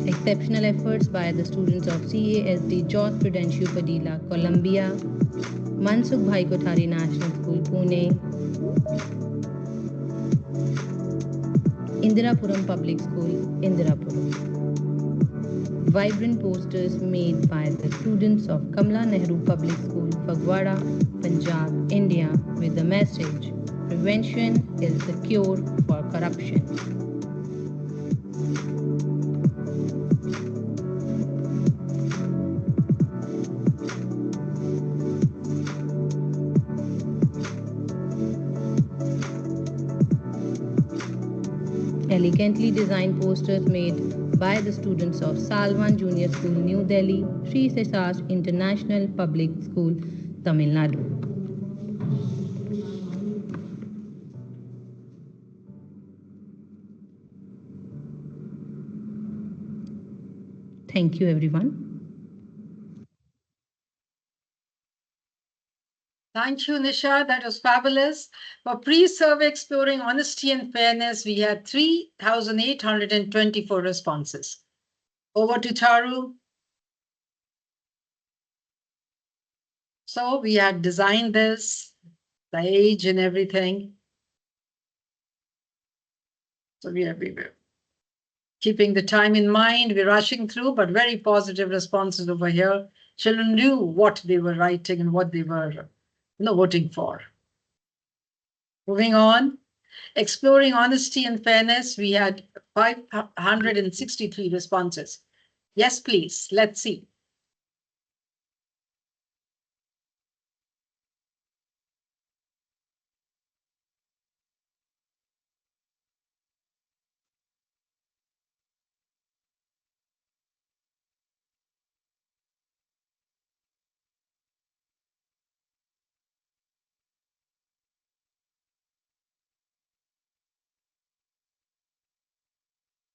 Exceptional efforts by the students of CASD Jos Prudencio Padilla, Columbia, Mansukh Bhai Kothari National School, Pune, Indirapuram Public School, Indirapuram. Vibrant posters made by the students of Kamala Nehru Public School, Phagwara, Punjab, India with the message, Prevention is the cure for corruption. Elegantly designed posters made by the students of Salwan Junior School, New Delhi, Sri Seshas International Public School, Tamil Nadu. Thank you, everyone. Thank you, Nisha. That was fabulous. For pre-survey exploring honesty and fairness, we had 3,824 responses. Over to Charu. So we had designed this, the age and everything. So we are keeping the time in mind. We're rushing through, but very positive responses over here. Children knew what they were writing and what they were voting for. Moving on, exploring honesty and fairness, we had 563 responses. Yes, please, let's see.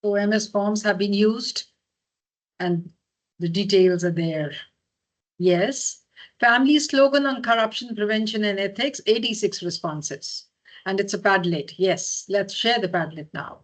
OMS forms have been used and the details are there. Yes. Family slogan on corruption prevention and ethics, 86 responses. And it's a Padlet. Yes, let's share the Padlet now.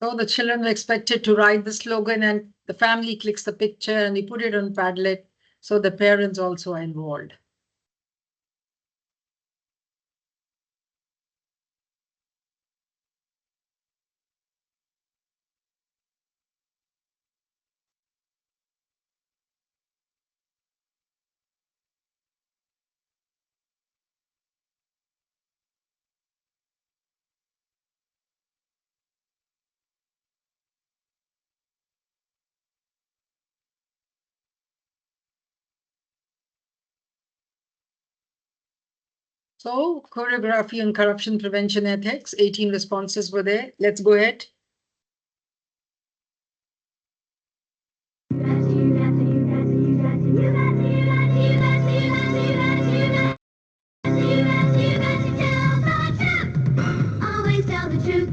So the children were expected to write the slogan and the family clicks the picture and we put it on Padlet. So the parents also are involved. So choreography on corruption prevention ethics, 18 responses were there. Let's go ahead. Always tell the truth.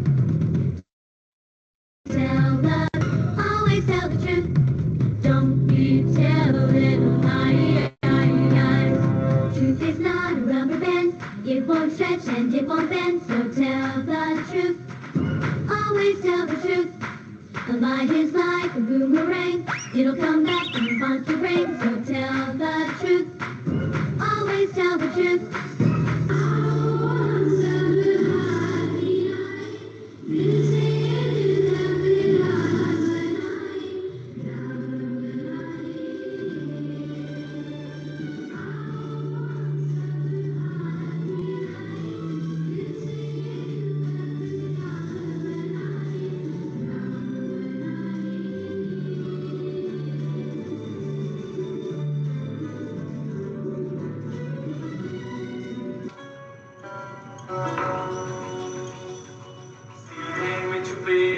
Always tell the truth. Don't be telling lies. Truth is not a rubber band. It won't stretch and it won't bend. So tell the truth. Always tell the truth. A lie is like a boomerang. It'll come back and haunt your brain. So tell the truth. Always tell the truth.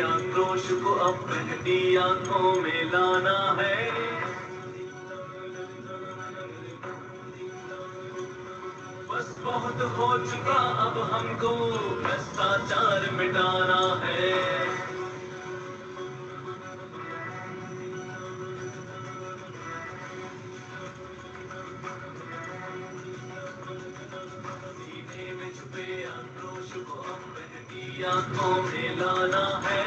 आक्रोश को अब पहली आंखों में लाना है बस बहुत हो चुका अब हमको भ्रष्टाचार मिटाना है सीने में छुपे आक्रोश को अब पहली आंखों में लाना है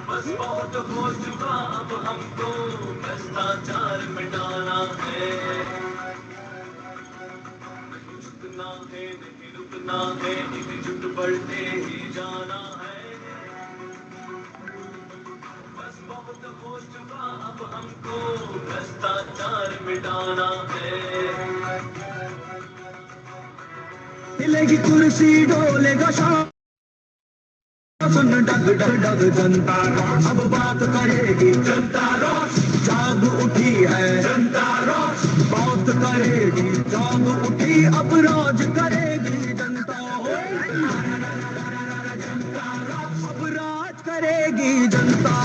बस बहुत हो चुका अब हमको भ्रष्टाचार मिटाना है झुकना है नहीं रुकना है एकजुट बढ़ते ही जाना है बस बहुत हो चुका अब हमको भ्रष्टाचार मिटाना है हिलेगी कुर्सी डोलेगा सुन डग डग डग जनता रोष अब बात करेगी जनता रोष जाग उठी है जनता रोष बात करेगी जाग उठी अब राज करेगी जनता हो जनता रोष अब राज करेगी जनता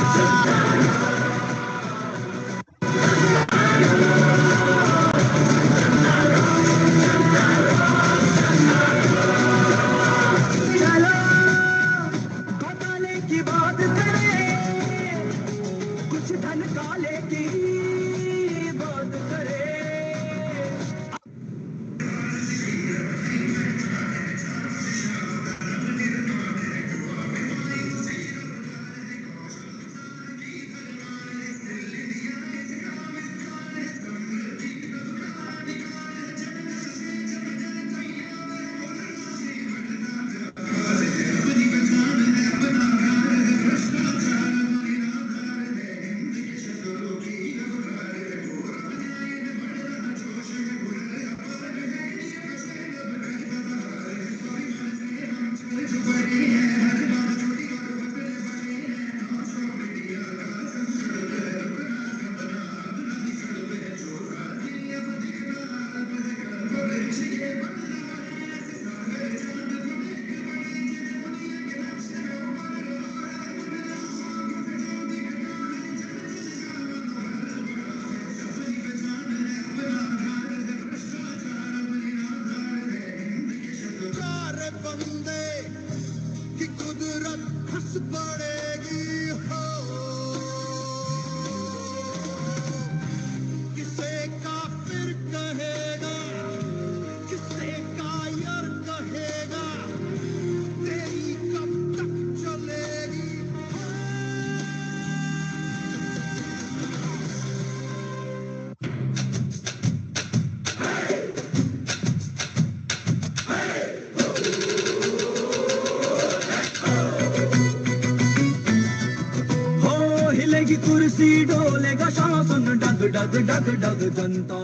हिलेगी कुर्सी डोलेगा शासन डग डग डग डग जनता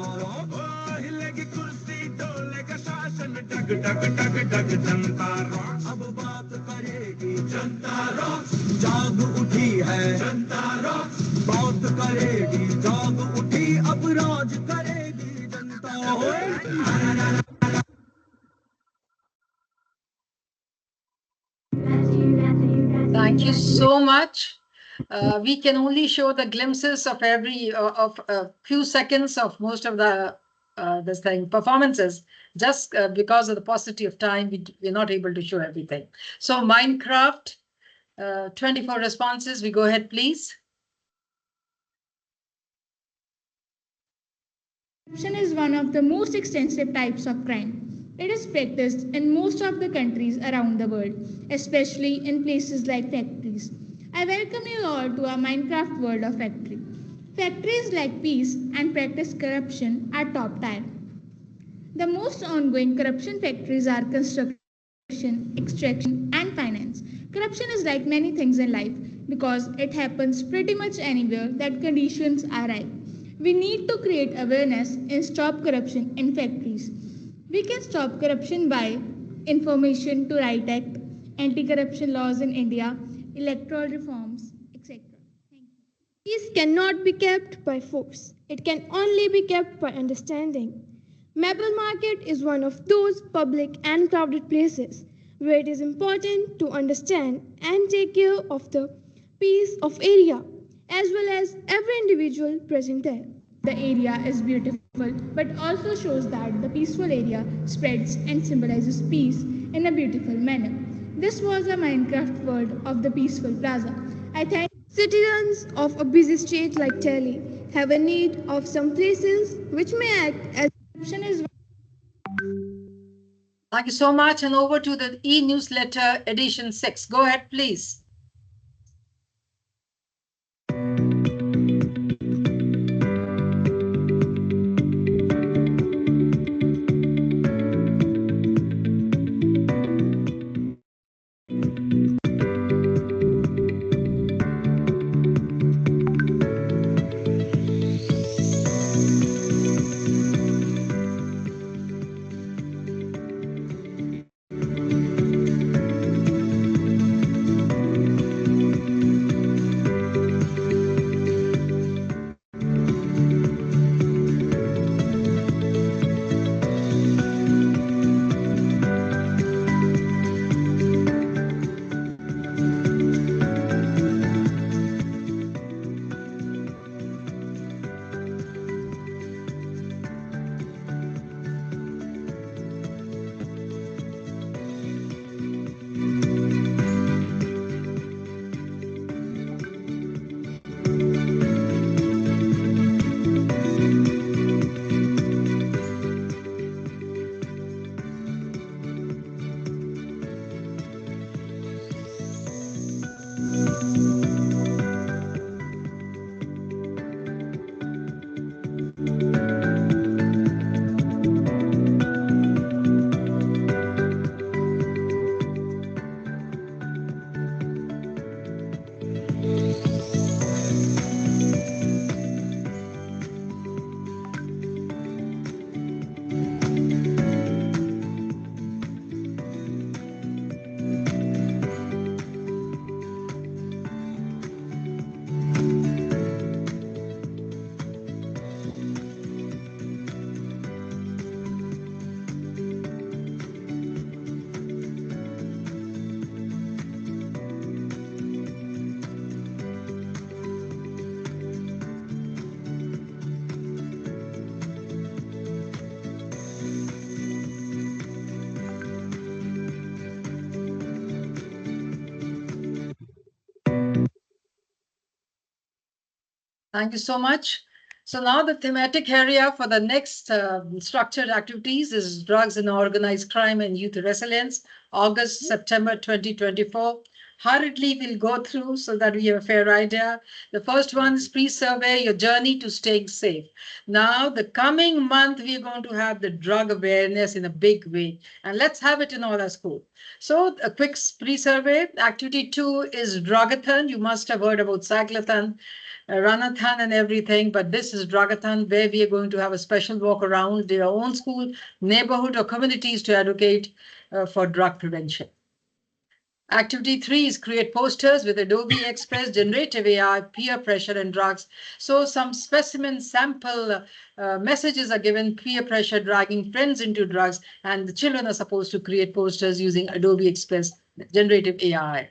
हिलेगी कुर्सी डोलेगा शासन डग डग डग डग जनता अब बात करेगी जनता जाग उठी है जनता बात करेगी जाग उठी अब राज करेगी जनता Thank you so much. We can only show the glimpses of every of a few seconds of most of the this thing performances. Just because of the paucity of time, we're not able to show everything. So Minecraft, 24 responses. We go ahead, please. Corruption is one of the most extensive types of crime. It is practiced in most of the countries around the world, especially in places like factories. I welcome you all to our Minecraft world of factory. Factories like peace and practice corruption are top tier. The most ongoing corruption factories are construction, extraction, and finance. Corruption is like many things in life because it happens pretty much anywhere that conditions are right. We need to create awareness and stop corruption in factories. We can stop corruption by Information to Right Act, anti-corruption laws in India, electoral reforms, etc. Peace cannot be kept by force. It can only be kept by understanding. Maple Market is one of those public and crowded places where it is important to understand and take care of the peace of area as well as every individual present there. The area is beautiful but also shows that the peaceful area spreads and symbolizes peace in a beautiful manner. This was a Minecraft world of the peaceful plaza. I thank Citizens of a busy state like Delhi have a need of some places which may act as corruption is Thank you so much. And over to the e-newsletter edition 6. Go ahead, please. Thank you so much. So now the thematic area for the next structured activities is drugs and organized crime and youth resilience, August, September 2024. Hurriedly we'll go through so that we have a fair idea. The first one is pre-survey, your journey to staying safe. Now the coming month we are going to have the drug awareness in a big way, and let's have it in all our school. So a quick pre-survey. Activity 2 is drugathon. You must have heard about cyclothon, runathon and everything, but this is drugathon where we are going to have a special walk around their own school, neighborhood or communities to advocate for drug prevention. Activity 3 is create posters with Adobe Express, generative AI, peer pressure and drugs. So some specimen sample messages are given, peer pressure dragging friends into drugs, and the children are supposed to create posters using Adobe Express, generative AI.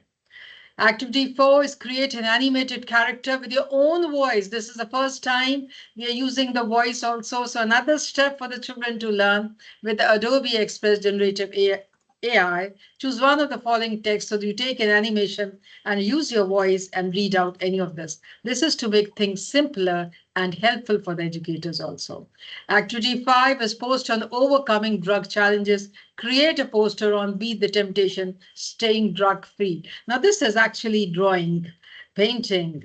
Activity 4 is create an animated character with your own voice. This is the first time we are using the voice also. So another step for the children to learn with the Adobe Express generative AI. Choose one of the following texts so that you take an animation and use your voice and read out any of this. This is to make things simpler and helpful for the educators also. Activity 5 is post on overcoming drug challenges. Create a poster on Beat the Temptation, staying drug free. Now, this is actually drawing, painting.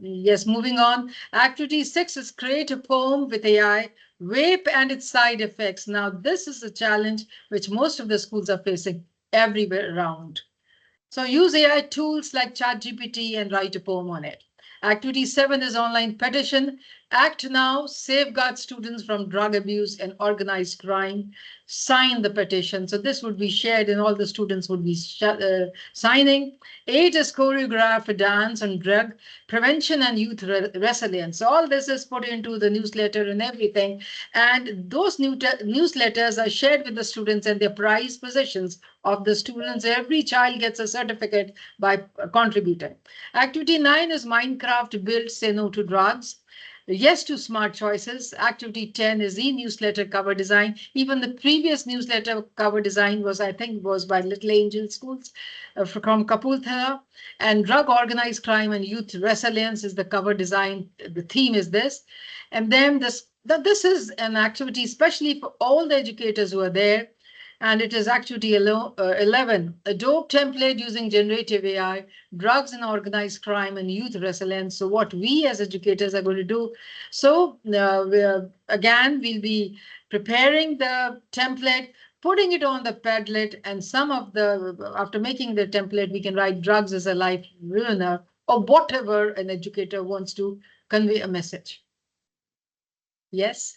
Yes, moving on. Activity 6 is create a poem with AI, vape and its side effects. Now, this is a challenge which most of the schools are facing everywhere around. So use AI tools like ChatGPT and write a poem on it. Activity 7 is online petition. Act now, safeguard students from drug abuse and organized crime. Sign the petition. So this would be shared and all the students would be signing. 8 is choreograph a dance on drug prevention and youth resilience. So all this is put into the newsletter and everything. And those newsletters are shared with the students and their prized possessions of the students. Every child gets a certificate by contributing. Activity 9 is Minecraft build, say no to drugs. Yes to smart choices. Activity 10 is e-newsletter cover design. Even the previous newsletter cover design was, I think, was by Little Angel Schools from Kapurthala. And drug organized crime and youth resilience is the cover design. The theme is this. And then this is an activity, especially for all the educators who are there. And it is activity 11, Adobe template using generative AI, drugs and organized crime and youth resilience. So what we as educators are going to do. So again, we'll be preparing the template, putting it on the Padlet, and some of the, after making the template, we can write drugs as a life ruiner or whatever an educator wants to convey a message. Yes.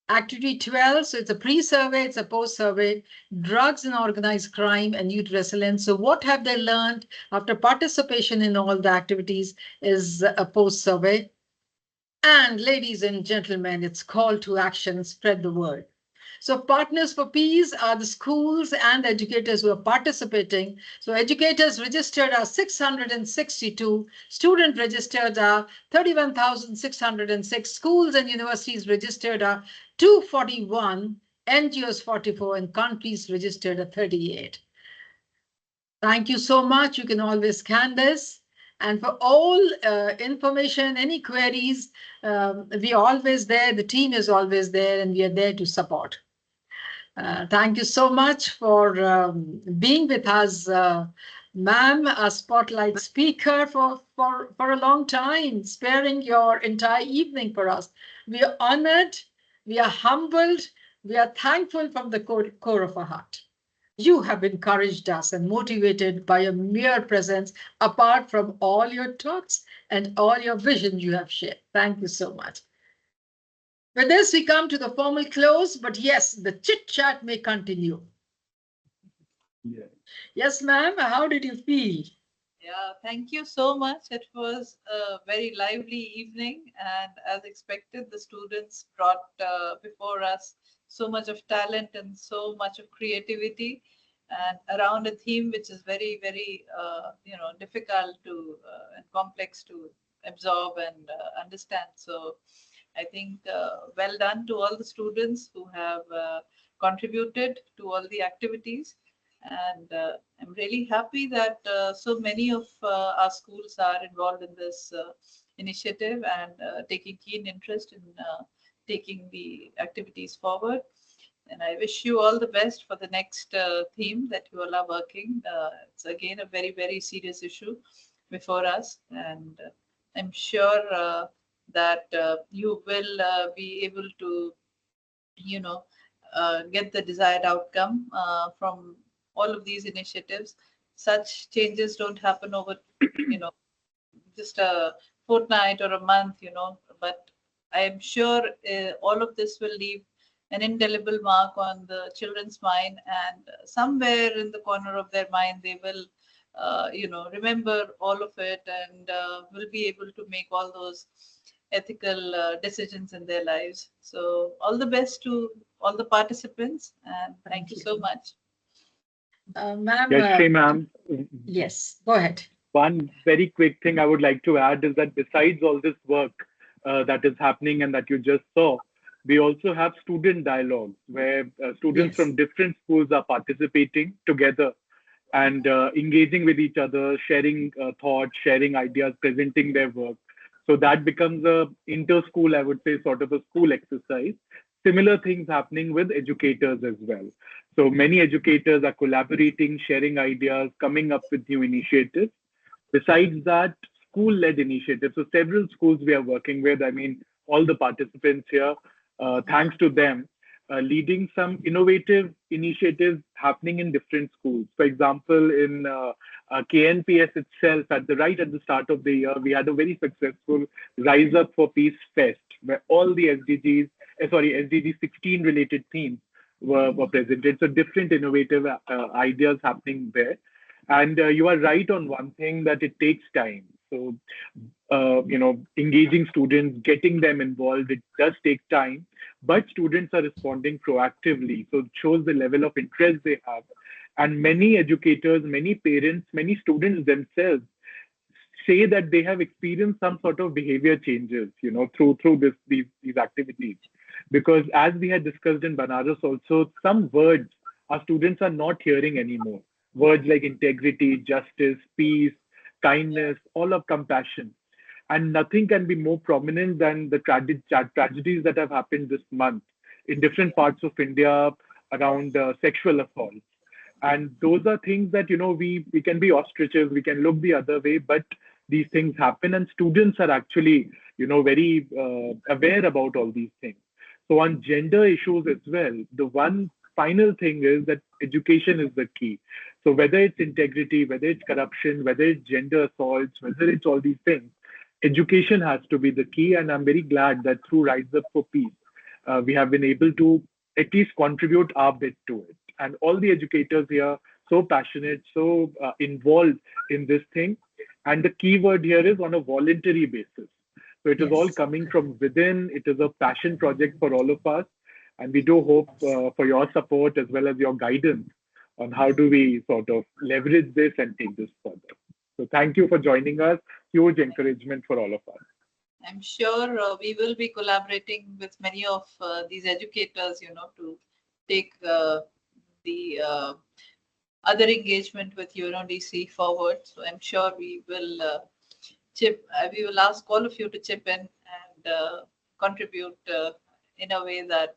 Activity 12, so it's a pre-survey, it's a post-survey, drugs and organized crime and youth resilience. So what have they learned after participation in all the activities is a post-survey. And ladies and gentlemen, it's call to action, spread the word. So Partners for Peace are the schools and educators who are participating. So educators registered are 662, student registered are 31,606, schools and universities registered are 241, NGOs 44, and countries registered are 38. Thank you so much. You can always scan this. And for all information, any queries, we are always there. The team is always there, and we are there to support. Thank you so much for being with us, ma'am, a spotlight speaker for a long time, sparing your entire evening for us. We are honored, we are humbled, we are thankful from the core of our heart. You have encouraged us and motivated by a mere presence, apart from all your thoughts and all your vision you have shared. Thank you so much. With this, we come to the formal close, but yes, the chit chat may continue. Yeah. Yes, ma'am. How did you feel? Yeah, thank you so much. It was a very lively evening, and as expected, the students brought before us so much of talent and so much of creativity, and around a theme which is very, very, difficult to and complex to absorb and understand. So, I think well done to all the students who have contributed to all the activities. And I'm really happy that so many of our schools are involved in this initiative and taking keen interest in taking the activities forward. And I wish you all the best for the next theme that you all are working. It's again a very, very serious issue before us. And I'm sure that you will be able to, get the desired outcome from all of these initiatives. Such changes don't happen over, just a fortnight or a month, but I am sure all of this will leave an indelible mark on the children's mind, and somewhere in the corner of their mind, they will, remember all of it and will be able to make all those ethical decisions in their lives. So, all the best to all the participants, and thank you so much. Ma'am, Yes, Shri ma'am. yes, go ahead. One very quick thing I would like to add is that besides all this work that is happening and that you just saw, we also have student dialogues where students Yes. from different schools are participating together and engaging with each other, sharing thoughts, sharing ideas, presenting their work. So that becomes a inter-school, I would say, sort of a school exercise. Similar things happening with educators as well. So many educators are collaborating, sharing ideas, coming up with new initiatives. Besides that, school-led initiatives. So several schools we are working with. I mean, all the participants here, thanks to them, leading some innovative initiatives happening in different schools. For example, in KNPS itself, right at the start of the year, we had a very successful RiseUp4Peace Fest, where all the SDG 16 related themes were presented. So different innovative ideas happening there. And you are right on one thing, that it takes time. So, engaging students, getting them involved, it does take time, but students are responding proactively. So it shows the level of interest they have. And many educators, many parents, many students themselves say that they have experienced some sort of behavior changes, through these activities. Because as we had discussed in Banaras also, some words our students are not hearing anymore. Words like integrity, justice, peace, kindness, all of compassion. And nothing can be more prominent than the tragedies that have happened this month in different parts of India around sexual assault. And those are things that, we can be ostriches, we can look the other way, but these things happen, and students are actually, very aware about all these things. So on gender issues as well, the one final thing is that education is the key. So whether it's integrity, whether it's corruption, whether it's gender assaults, whether it's all these things, education has to be the key. And I'm very glad that through Rise Up for Peace, we have been able to at least contribute our bit to it. And all the educators here, so passionate, so involved in this thing. And the key word here is on a voluntary basis. So it is all coming from within. It is a passion project for all of us. And we do hope for your support as well as your guidance on how do we sort of leverage this and take this further. So thank you for joining us. Huge encouragement for all of us. I'm sure we will be collaborating with many of these educators, to take the other engagement with UNODC forward. So I'm sure we will we will ask all of you to chip in and contribute in a way that,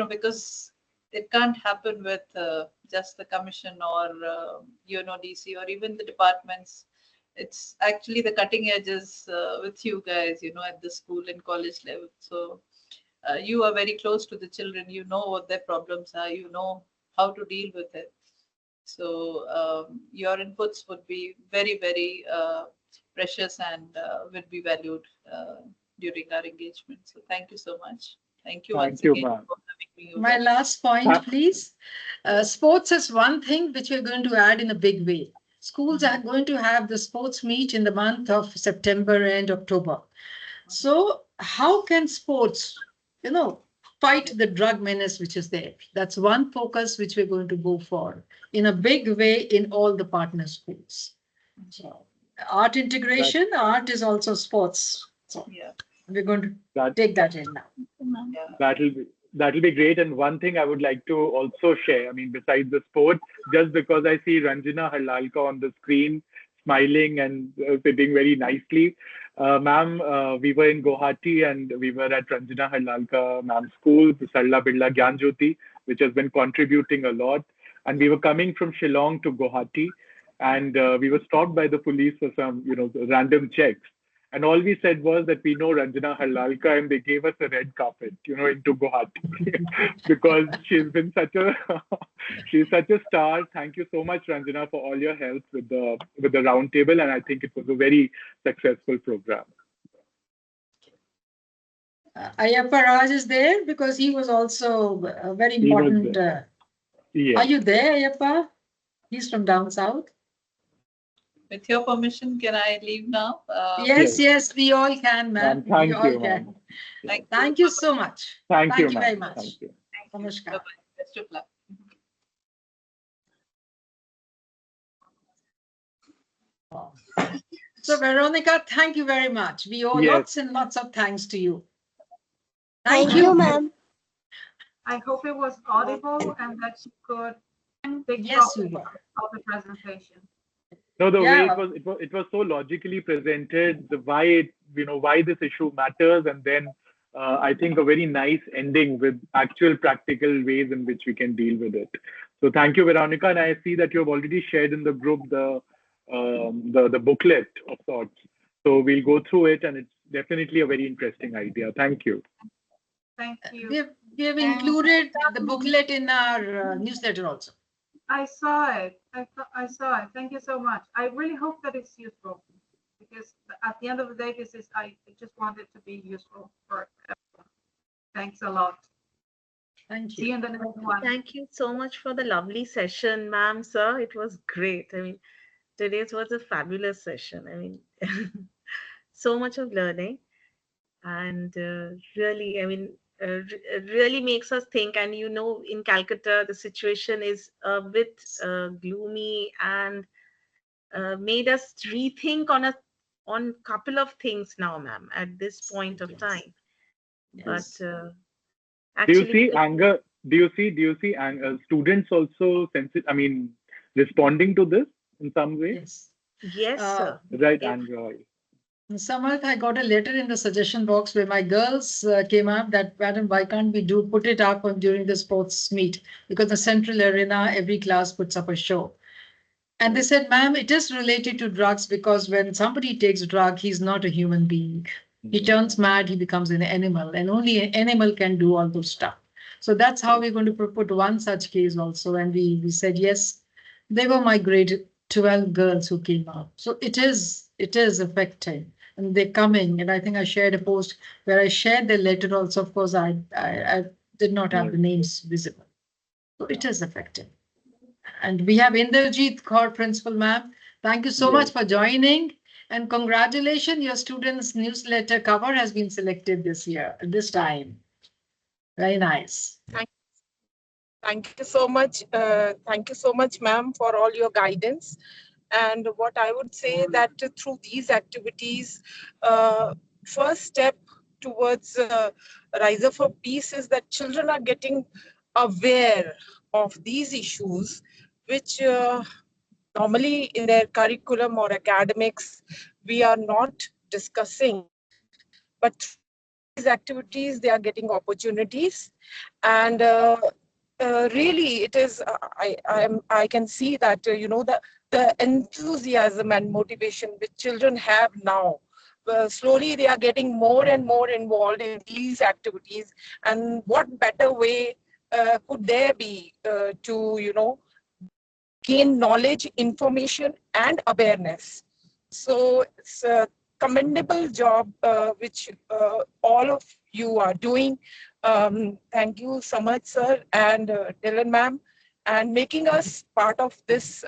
because it can't happen with just the commission or UNODC or even the departments. It's actually the cutting edges with you guys, at the school and college level. So you are very close to the children. You know what their problems are. You know how to deal with it. So your inputs would be very, very precious and would be valued during our engagement. So thank you so much. Thank you once again for having me. My last point, please. Sports is one thing which we're going to add in a big way. Schools are going to have the sports meet in the month of September and October. So how can sports, fight the drug menace which is there? That's one focus which we're going to go for in a big way in all the partner schools. So art integration, art is also sports. So we're going to take that in now. that'll be great. And one thing I would like to also share, I mean, besides the sport, just because I see Ranjana Harlalka on the screen, smiling and sitting very nicely. Ma'am, we were in Guwahati and we were at Ranjana Harlalka ma'am's school, the Sarla Birla Gyan Jyoti, which has been contributing a lot. And we were coming from Shillong to Guwahati, and we were stopped by the police for some, random checks. And all we said was that we know Ranjana Harlalka, and they gave us a red carpet, into Guwahati, because she's such a star. Thank you so much, Ranjana, for all your help with the roundtable, and I think it was a very successful program. Ayyappa Raj is there because he was also a very important. Yes. Are you there, Ayyappa? He's from down south. With your permission, can I leave now? Yes, we all can, ma'am. Thank you, ma'am. Thank you so much. Thank you very much. Thank you. Namaskar. Bye-bye. Best of luck. So, Veronica, thank you very much. We owe lots and lots of thanks to you. Thank you, ma'am. I hope it was audible and that you could take Yes, you note were. of the presentation. No, the way it was so logically presented, why this issue matters, and then I think a very nice ending with actual practical ways in which we can deal with it. So thank you, Veronica, and I see that you have already shared in the group the booklet of sorts. So we'll go through it, and it's definitely a very interesting idea. Thank you. Thank you. We have included the booklet in our newsletter also. I saw it. I saw it. Thank you so much. I really hope that it's useful, because at the end of the day, I just want it to be useful for everyone. Thanks a lot. Thank you. See you in the next one. Thank you so much for the lovely session, ma'am, sir. It was great. I mean, today's was a fabulous session. I mean, so much of learning, and really, I mean, really makes us think. And in Calcutta, the situation is a bit gloomy, and made us rethink on couple of things now, ma'am, at this point of time. Yes. But Do you actually, see anger? Do you see students also responding to this in some way? Yes. Yes, sir. Right, Yes. anger. Samarth, I got a letter in the suggestion box where my girls came up that, Madam, why can't we put it up during the sports meet? Because the central arena, every class puts up a show. And they said, ma'am, it is related to drugs, because when somebody takes drug, he's not a human being. He turns mad, he becomes an animal, and only an animal can do all those stuff. So that's how we're going to put one such case also. And we said, yes, they were my grade 12 girls who came up. So it is affecting. And they're coming. And I think I shared a post where I shared the letter also. Of course, I did not have the names visible. So it is affecting. And we have Inderjeet Kaur, Principal, ma'am. Thank you so much for joining. And congratulations, your students' newsletter cover has been selected this time. Very nice. Thank you so much. Thank you so much, ma'am, for all your guidance. And what I would say that through these activities, first step towards RiseUp4Peace is that children are getting aware of these issues, which normally in their curriculum or academics, we are not discussing. But through these activities, they are getting opportunities. And really, it is, I can see that, the enthusiasm and motivation which children have now, slowly they are getting more and more involved in these activities. And what better way could there be to, gain knowledge, information, and awareness? So it's a commendable job which all of you are doing. Thank you so much, sir, and Dylan ma'am, and making us part of this,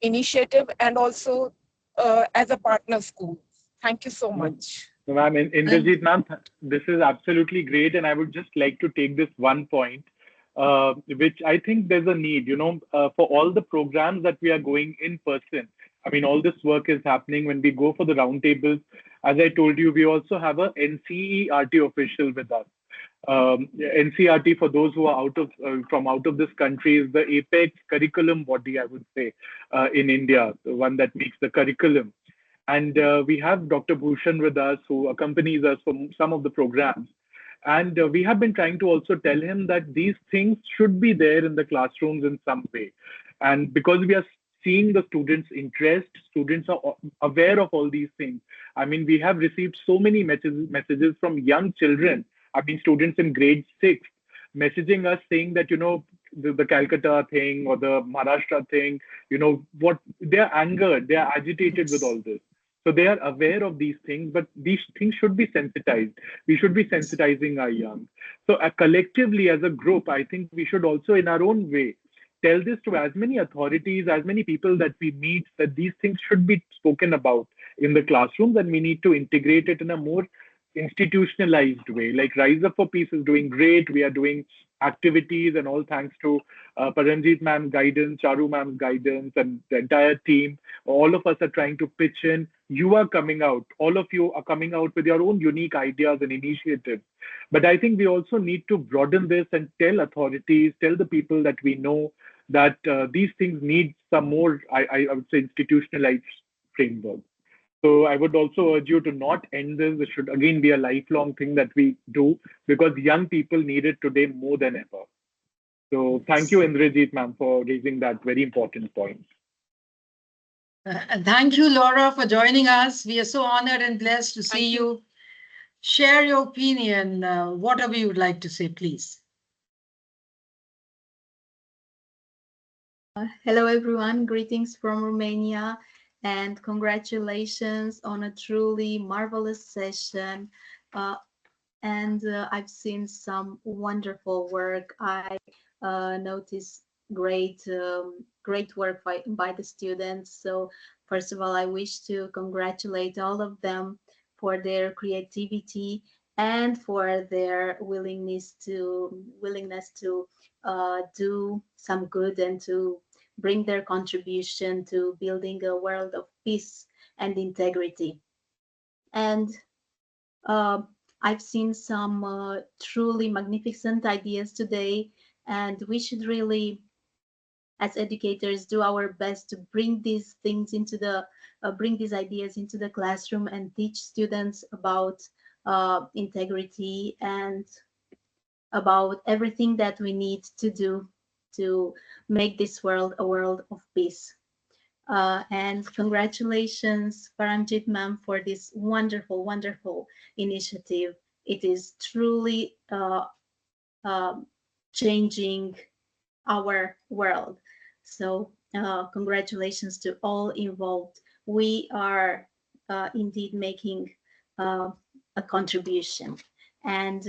initiative, and also as a partner school. Thank you so much. Ma'am, Inderjeet ma'am, this is absolutely great, and I would just like to take this one point, which I think there's a need, for all the programs that we are going in person. I mean, all this work is happening when we go for the roundtables. As I told you, we also have a NCERT official with us. NCRT, for those who are from out of this country, is the apex curriculum body, I would say, in India, the one that makes the curriculum. And we have Dr. Bhushan with us, who accompanies us for some of the programs. And we have been trying to also tell him that these things should be there in the classrooms in some way. And because we are seeing the students' interest, students are aware of all these things. I mean, we have received so many messages from young children. I mean, students in grade 6 messaging us saying that, the Calcutta thing or the Maharashtra thing, what they're angered, they're agitated with all this. So they are aware of these things, but these things should be sensitized. We should be sensitizing our young. So collectively as a group, I think we should also in our own way tell this to as many authorities, as many people that we meet, that these things should be spoken about in the classrooms, and we need to integrate it in a more institutionalized way. Like Rise Up for Peace is doing great. We are doing activities, and all thanks to Paranjit ma'am's guidance, Charu ma'am's guidance, and the entire team. All of us are trying to pitch in. You are coming out. All of you are coming out with your own unique ideas and initiatives. But I think we also need to broaden this and tell authorities, tell the people that we know that these things need some more, I would say, institutionalized framework. So I would also urge you to not end this. It should again be a lifelong thing that we do, because young people need it today more than ever. So thank you, Indrajit ma'am, for raising that very important point. Thank you, Laura, for joining us. We are so honored and blessed to see you. Share your opinion, whatever you would like to say, please. Hello, everyone. Greetings from Romania, and congratulations on a truly marvelous session. I've seen some wonderful work. I noticed great work by the students. So first of all, I wish to congratulate all of them for their creativity and for their willingness to do some good and to bring their contribution to building a world of peace and integrity. And I've seen some truly magnificent ideas today, and we should really, as educators, do our best to bring these things into bring these ideas into the classroom and teach students about integrity and about everything that we need to do to make this world a world of peace. And congratulations, Paramjit ma'am, for this wonderful, wonderful initiative. It is truly changing our world. So congratulations to all involved. We are indeed making a contribution. And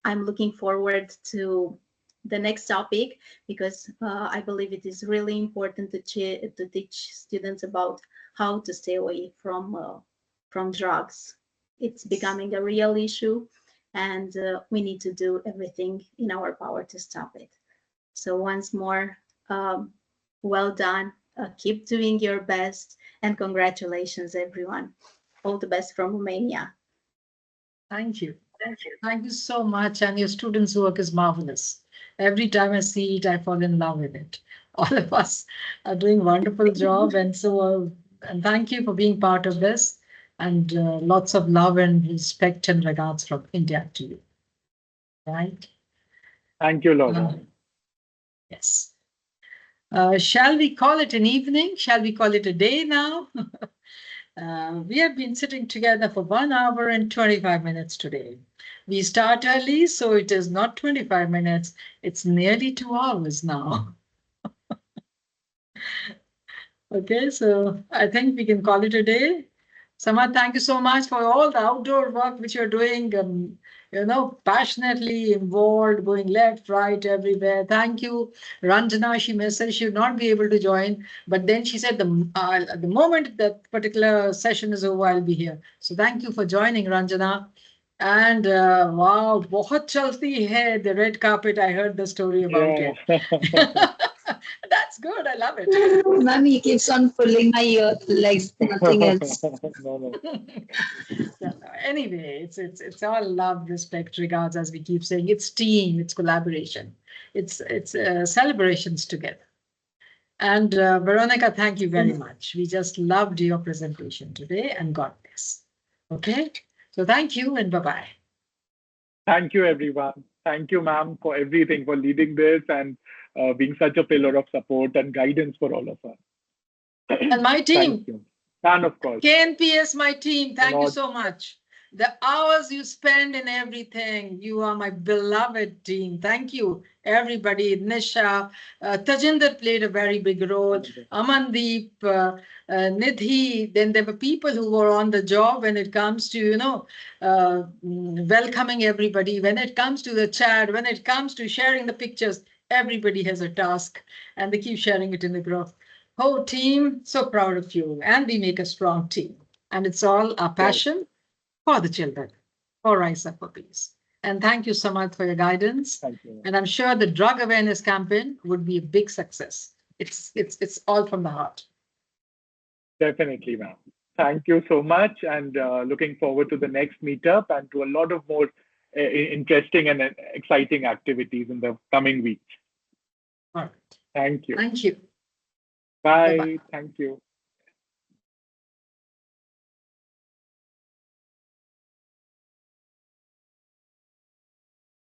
I'm looking forward to the next topic, because I believe it is really important to teach students about how to stay away from drugs. It's becoming a real issue, and we need to do everything in our power to stop it. So once more, well done. Keep doing your best, and congratulations, everyone. All the best from Romania. Thank you. Thank you so much. And your students' work is marvelous. Every time I see it, I fall in love with it. All of us are doing a wonderful job. And so and thank you for being part of this. And lots of love and respect and regards from India to you. Right? Thank you, Laura. Yes. Shall we call it an evening? Shall we call it a day now? We have been sitting together for 1 hour and 25 minutes today. We start early, so it is not 25 minutes. It's nearly 2 hours now. Okay, so I think we can call it a day. Samad, thank you so much for all the outdoor work which you're doing, passionately involved, going left, right, everywhere. Thank you. Ranjana, she messaged she would not be able to join, but then she said the moment that particular session is over, I'll be here. So thank you for joining, Ranjana. And wow, बहुत चलती है, the red carpet. I heard the story about it. That's That's good. I love it. Ma'am, he keeps on pulling my legs, nothing else. No. Anyway, it's all love, respect, regards, as we keep saying. It's team, it's collaboration, it's celebrations together. And Veronica, thank you very much. We just loved your presentation today, and God bless. Okay, so thank you and bye-bye. Thank you, everyone. Thank you, ma'am, for everything, for leading this and being such a pillar of support and guidance for all of us. And my team. Thank you. And of course. KNPS, my team, thank you so much. The hours you spend in everything, you are my beloved team. Thank you, everybody. Nisha, Tajinder played a very big role. Amandeep, Nidhi. Then there were people who were on the job when it comes to, welcoming everybody. When it comes to the chat, when it comes to sharing the pictures, everybody has a task and they keep sharing it in the group. Whole team, so proud of you. And we make a strong team. And it's all our passion for the children, for RiseUp4Peace. And thank you so much for your guidance. Thank you. And I'm sure the drug awareness campaign would be a big success. It's all from the heart. Definitely, ma'am. Thank you so much. And looking forward to the next meetup and to a lot of more interesting and exciting activities in the coming weeks. All right. Thank you. Thank you. Bye. Bye-bye. Thank you.